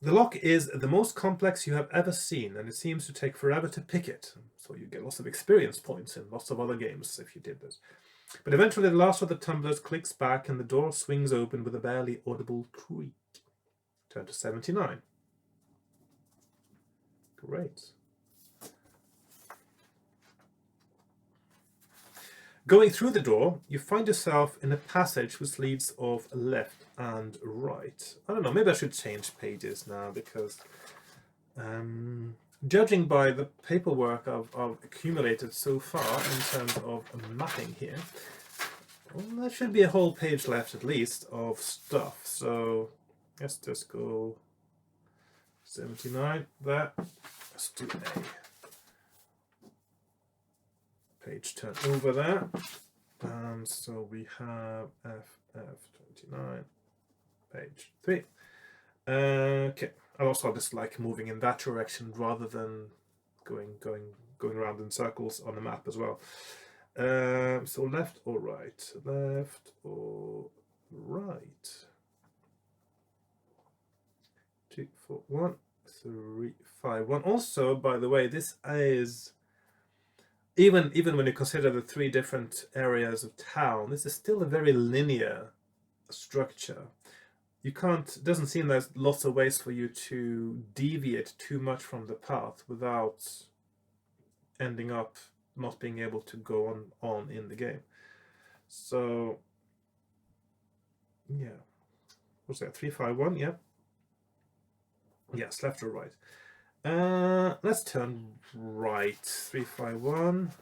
Speaker 1: The lock is the most complex you have ever seen, and it seems to take forever to pick it. So you get lots of experience points in lots of other games if you did this. But eventually the last of the tumblers clicks back and the door swings open with a barely audible creak. Turn to 79. Great. Going through the door, you find yourself in a passage which leads off left and right. I don't know, maybe I should change pages now because judging by the paperwork I've accumulated so far in terms of mapping here, well, there should be a whole page left at least of stuff. So let's just go 79 there. Let's do a page turn over there. So we have FF29, page 3. Okay, I also just like moving in that direction rather than going around in circles on the map as well. So left or right? Left or right? 2, 4, 1, 3, 5, 1. Also, by the way, this is even when you consider the 3 different areas of town, this is still a very linear structure. You can't. It doesn't seem there's lots of ways for you to deviate too much from the path without ending up not being able to go on in the game. So yeah, what's that? 3, 5, 1. Yeah. Yes, left or right. Let's turn right. 3, 5, 1.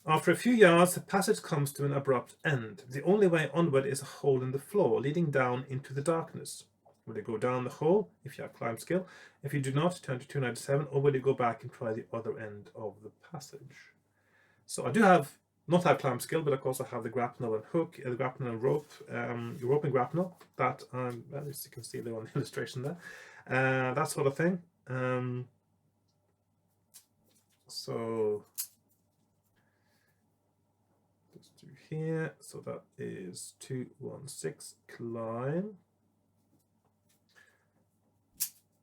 Speaker 1: After a few yards, the passage comes to an abrupt end. The only way onward is a hole in the floor, leading down into the darkness. Will you go down the hole if you have climb skill? If you do not, turn to 297, or will you go back and try the other end of the passage? So I do not have climb skill, but I also have the grapnel and hook, the grapnel and rope, rope and grapnel. That as you can see there on the illustration there, that sort of thing. So let's do here. So that is 216 climb.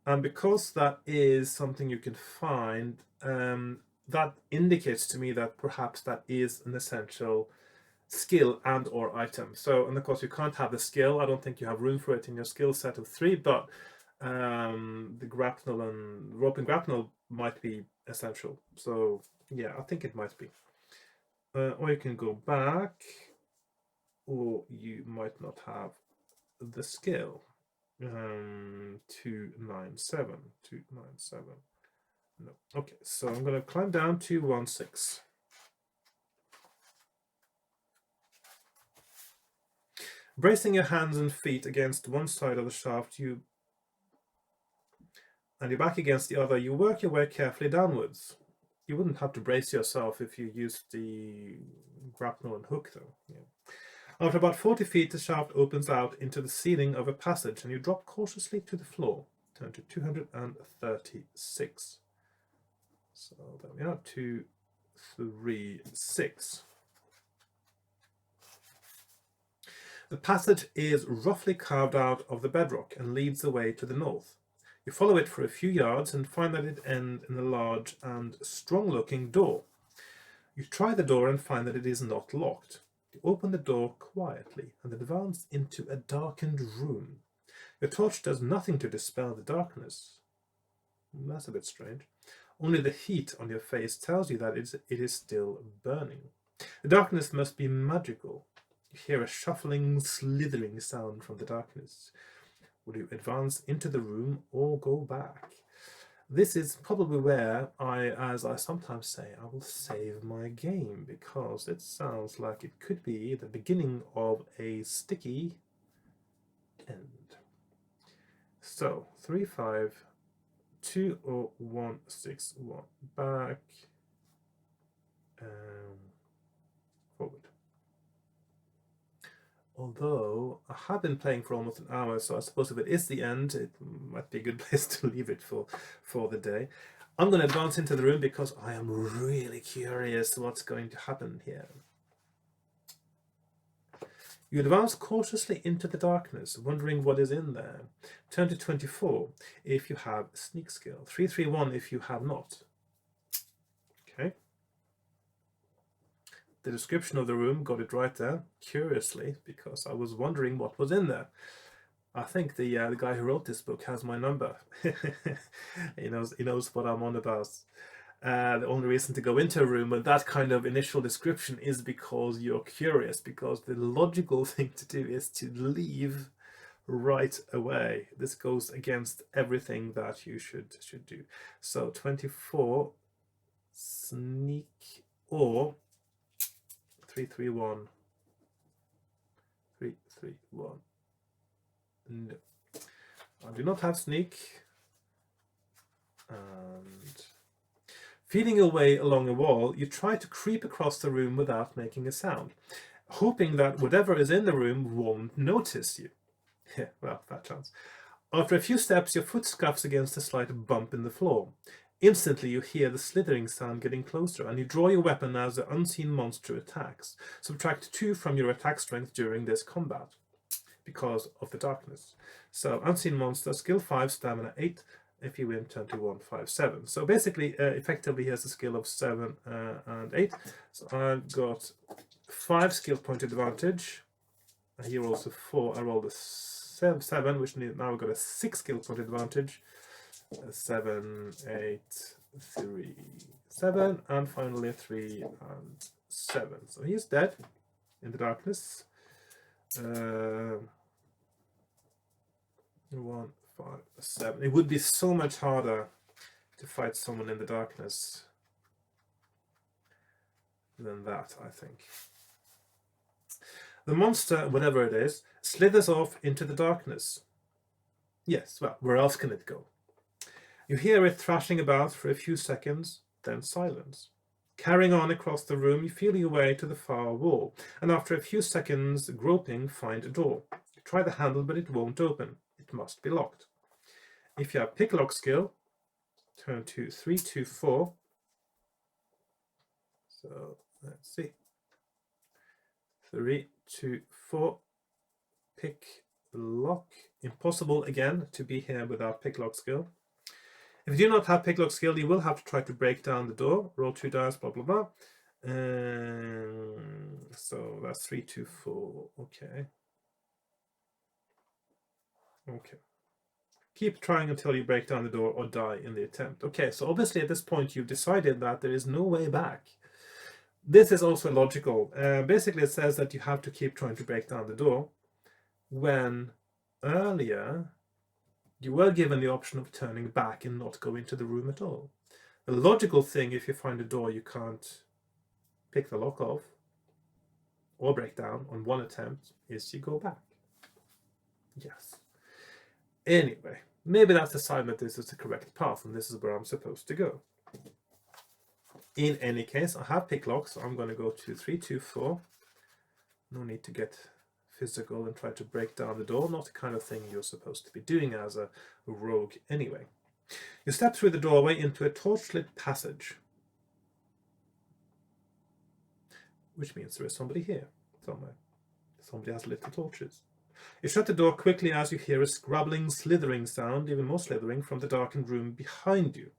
Speaker 1: And because that is something you can find, that indicates to me that perhaps that is an essential skill and or item. So, and of course you can't have the skill. I don't think you have room for it in your skill set of 3, but the grapnel and rope and grapnel might be essential. So yeah, I think it might be. Or you can go back, or you might not have the skill. 297. No. Okay, so I'm going to climb down to 216. Bracing your hands and feet against one side of the shaft, and your back against the other, you work your way carefully downwards. You wouldn't have to brace yourself if you used the grapnel and hook, though. Yeah. After about 40 feet, the shaft opens out into the ceiling of a passage, and you drop cautiously to the floor. Turn to 236. So there we are, 236. The passage is roughly carved out of the bedrock and leads the way to the north. You follow it for a few yards and find that it ends in a large and strong-looking door. You try the door and find that it is not locked. You open the door quietly and advance into a darkened room. Your torch does nothing to dispel the darkness. That's a bit strange. Only the heat on your face tells you that it is still burning. The darkness must be magical. You hear a shuffling, slithering sound from the darkness. Will you advance into the room or go back? This is probably where as I sometimes say, I will save my game, because it sounds like it could be the beginning of a sticky end. So 3, 5, 2 or 1, 6, 1 back, forward. Although I have been playing for almost an hour, so I suppose if it is the end, it might be a good place to leave it for the day. I'm going to advance into the room because I am really curious what's going to happen here. You advance cautiously into the darkness, wondering what is in there. Turn to 24 if you have sneak skill. 331 if you have not. Okay. The description of the room got it right there, curiously, because I was wondering what was in there. I think the guy who wrote this book has my number. He knows what I'm on about. The only reason to go into a room with that kind of initial description is because you're curious, because the logical thing to do is to leave right away. This goes against everything that you should do. So 24 sneak or 331. 331. No, I do not have sneak. And feeling your way along a wall, you try to creep across the room without making a sound, hoping that whatever is in the room won't notice you. Yeah, well, fat chance. After a few steps, your foot scuffs against a slight bump in the floor. Instantly, you hear the slithering sound getting closer, and you draw your weapon as the unseen monster attacks. Subtract 2 from your attack strength during this combat, because of the darkness. So, unseen monster, skill 5, stamina 8. If you win, turn to 1, 5, 7. So basically, effectively, he has a skill of 7 and 8. So I've got 5 skill point advantage. He rolls a 4. I rolled a 7, which now we've got a 6 skill point advantage. 7, 8, 3, 7, and finally 3 and 7. So he's dead in the darkness. 1, 5, 7. It would be so much harder to fight someone in the darkness than that, I think. The monster, whatever it is, slithers off into the darkness. Yes, well, where else can it go? You hear it thrashing about for a few seconds, then silence. Carrying on across the room, you feel your way to the far wall, and after a few seconds groping, find a door. You try the handle, but it won't open. It must be locked. If you have picklock skill, turn to 324. So let's see. 3, 2, 4. Pick lock. Impossible again to be here without picklock skill. If you do not have picklock skill, you will have to try to break down the door. Roll 2 dice, blah blah blah. So that's 3, 2, 4. Okay. Okay. Keep trying until you break down the door or die in the attempt. Okay, so obviously at this point you've decided that there is no way back. This is also logical. Basically it says that you have to keep trying to break down the door, when earlier you were given the option of turning back and not go into the room at all. The logical thing, if you find a door you can't pick the lock off or break down on one attempt, is you go back. Yes. Anyway, maybe that's a sign that this is the correct path and this is where I'm supposed to go. In any case, I have picklock, so I'm going to go to 3, 2, 4. No need to get physical and try to break down the door. Not the kind of thing you're supposed to be doing as a rogue anyway. You step through the doorway into a torchlit passage, which means there is somebody here somewhere. Somebody has lit the torches. You shut the door quickly as you hear a scrabbling, slithering sound, even more slithering, from the darkened room behind you.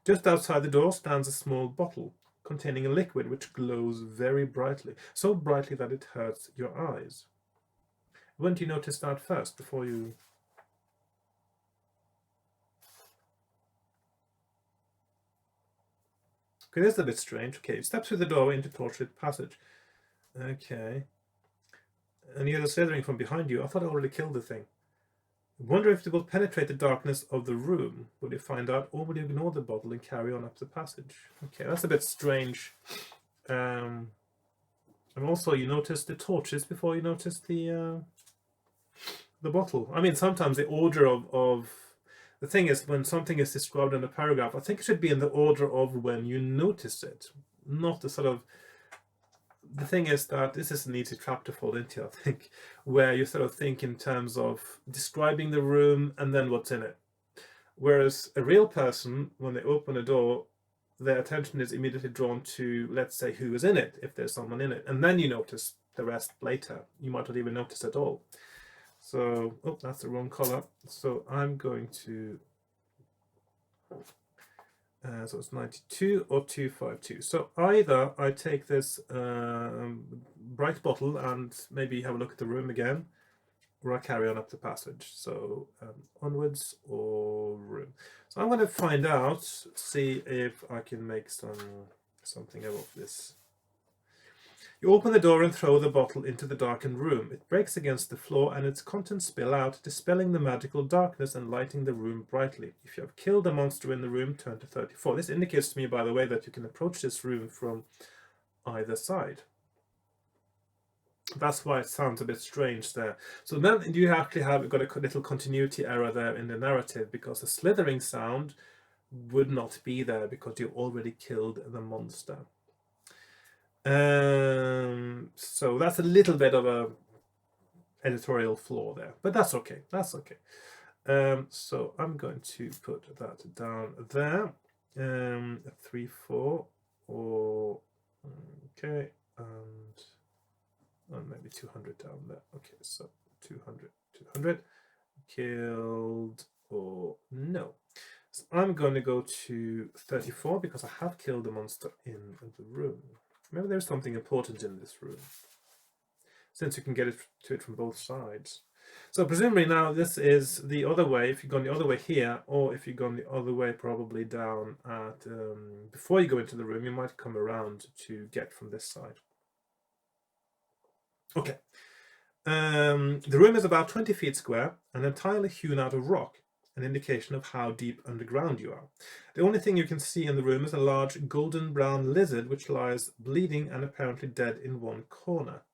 Speaker 1: Just outside the door stands a small bottle containing a liquid which glows very brightly, so brightly that it hurts your eyes. When do you notice that first, before you... Okay, this is a bit strange. Okay, step through the doorway into torchlit passage. Okay. And you hear the slithering from behind you. I thought I already killed the thing. Wonder if it will penetrate the darkness of the room. Will you find out, or will you ignore the bottle and carry on up the passage? Okay, that's a bit strange. And also, you notice the torches before you notice the bottle. I mean, sometimes the order of the thing is, when something is described in a paragraph, I think it should be in the order of when you notice it, not the sort of. The thing is that this is an easy trap to fall into, I think, where you sort of think in terms of describing the room and then what's in it. Whereas a real person, when they open a door, their attention is immediately drawn to, let's say, who is in it, if there's someone in it. And then you notice the rest later. You might not even notice at all. So, oh, that's the wrong color. So I'm going to, so it's 92 or 252. So either I take this bright bottle and maybe have a look at the room again, or I carry on up the passage. So onwards or room. So I'm going to find out, see if I can make something out of this. You open the door and throw the bottle into the darkened room. It breaks against the floor and its contents spill out, dispelling the magical darkness and lighting the room brightly. If you have killed a monster in the room, turn to 34. This indicates to me, by the way, that you can approach this room from either side. That's why it sounds a bit strange there. So then you actually have got a little continuity error there in the narrative, because the slithering sound would not be there because you already killed the monster. So that's a little bit of a editorial flaw there, but that's okay. That's okay. So I'm going to put that down there. 3, 4, or okay, and maybe 200 down there. Okay, so 200 killed or no. So I'm going to go to 34 because I have killed the monster in the room. Maybe there's something important in this room, since you can get to it from both sides. So presumably now this is the other way, if you've gone the other way here, or if you've gone the other way probably down at, before you go into the room, you might come around to get from this side. Okay. The room is about 20 feet square and entirely hewn out of rock, an indication of how deep underground you are. The only thing you can see in the room is a large golden brown lizard which lies bleeding and apparently dead in one corner.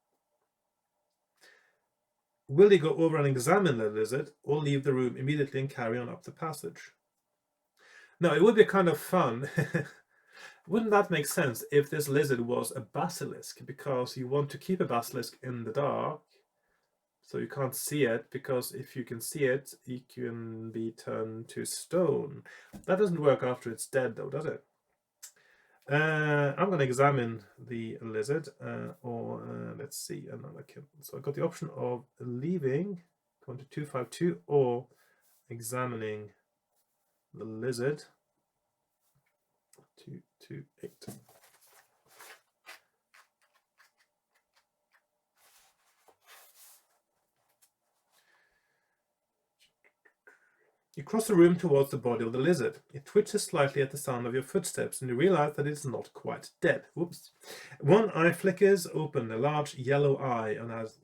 Speaker 1: Will you go over and examine the lizard, or leave the room immediately and carry on up the passage? Now, it would be kind of fun. Wouldn't that make sense if this lizard was a basilisk? Because you want to keep a basilisk in the dark, so you can't see it, because if you can see it, it can be turned to stone. That doesn't work after it's dead, though, does it? I'm going to examine the lizard, or let's see, another kill. So I got the option of leaving, going to 252, or examining the lizard. 228. You cross the room towards the body of the lizard. It twitches slightly at the sound of your footsteps, and you realize that it is not quite dead. Whoops. One eye flickers open, a large yellow eye,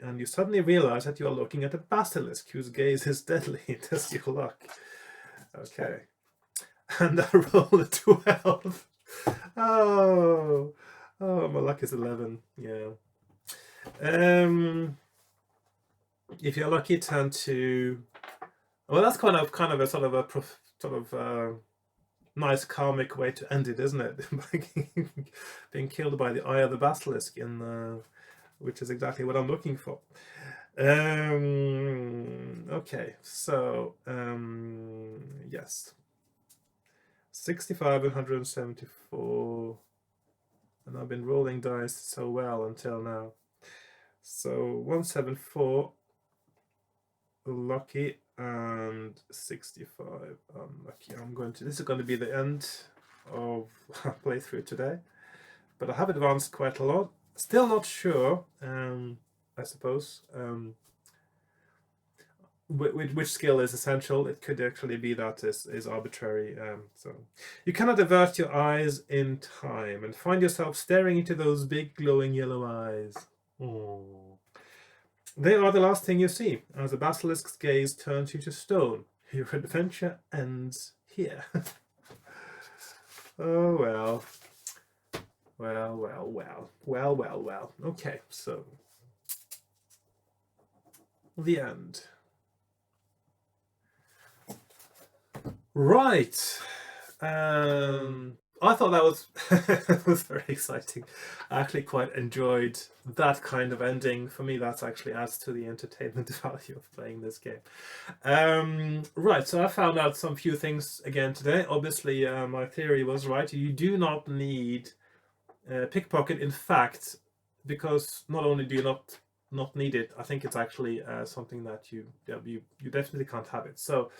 Speaker 1: and you suddenly realize that you are looking at a basilisk whose gaze is deadly. Test your luck. Okay. And I roll a 12. Oh, my luck is 11. Yeah. If you're lucky, turn to. Well, that's kind of a sort of nice karmic way to end it, isn't it? Being killed by the eye of the basilisk, which is exactly what I'm looking for. Okay, so yes, 65 and 174, and I've been rolling dice so well until now. So 174 lucky and 65 unlucky. This is going to be the end of our playthrough today, but I have advanced quite a lot. Still not sure, I suppose. which skill is essential. It could actually be that is arbitrary. So you cannot avert your eyes in time and find yourself staring into those big glowing yellow eyes. Oh. They are the last thing you see as the basilisk's gaze turns you to stone. Your adventure ends here. Oh well. Well. Okay, so the end. Right. I thought that was was very exciting. I actually quite enjoyed that kind of ending. For me, that actually adds to the entertainment value of playing this game. Right, so I found out some few things again today. Obviously, my theory was right. You do not need pickpocket. In fact, because not only do you not need it, I think it's actually something that you definitely can't have it. So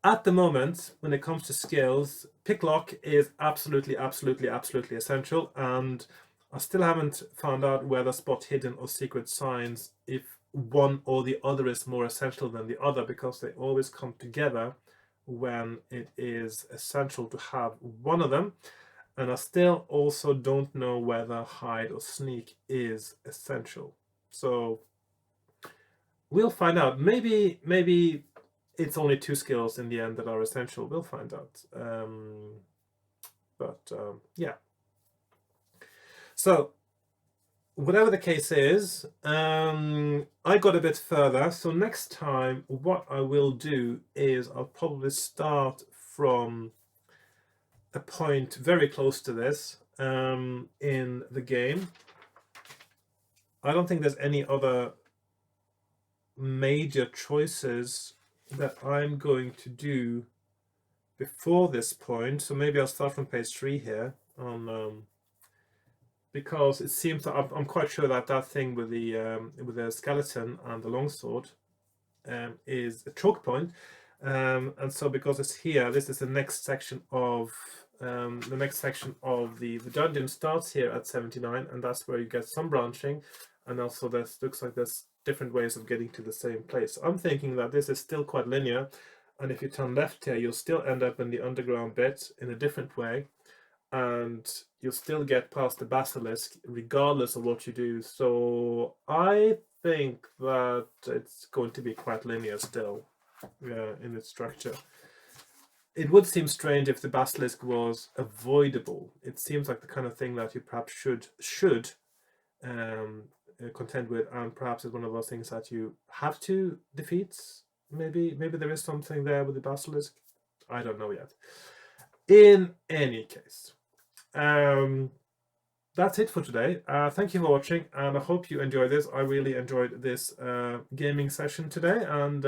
Speaker 1: at the moment, when it comes to skills, picklock is absolutely essential, and I still haven't found out whether spot hidden or secret signs, if one or the other is more essential than the other, because they always come together when it is essential to have one of them. And I still also don't know whether hide or sneak is essential. So we'll find out. Maybe it's only 2 skills in the end that are essential. We'll find out. Yeah. So whatever the case is, I got a bit further. So next time, what I will do is I'll probably start from a point very close to this in the game. I don't think there's any other major choices that I'm going to do before this point. So maybe I'll start from page 3 here on because it seems that I'm quite sure that that thing with the skeleton and the longsword is a choke point, and so because it's here, this is the next section of the dungeon starts here at 79, and that's where you get some branching, and also this looks like there's different ways of getting to the same place. So I'm thinking that this is still quite linear, and if you turn left here, you'll still end up in the underground bit in a different way, and you'll still get past the basilisk regardless of what you do. So I think that it's going to be quite linear still in its structure. It would seem strange if the basilisk was avoidable. It seems like the kind of thing that you perhaps should contend with, and perhaps it's one of those things that you have to defeat. Maybe there is something there with the basilisk. I don't know yet. In any case, that's it for today. Thank you for watching, and I hope you enjoyed this. I really enjoyed this gaming session today, and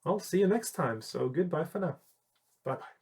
Speaker 1: I'll see you next time. So goodbye for now. Bye bye.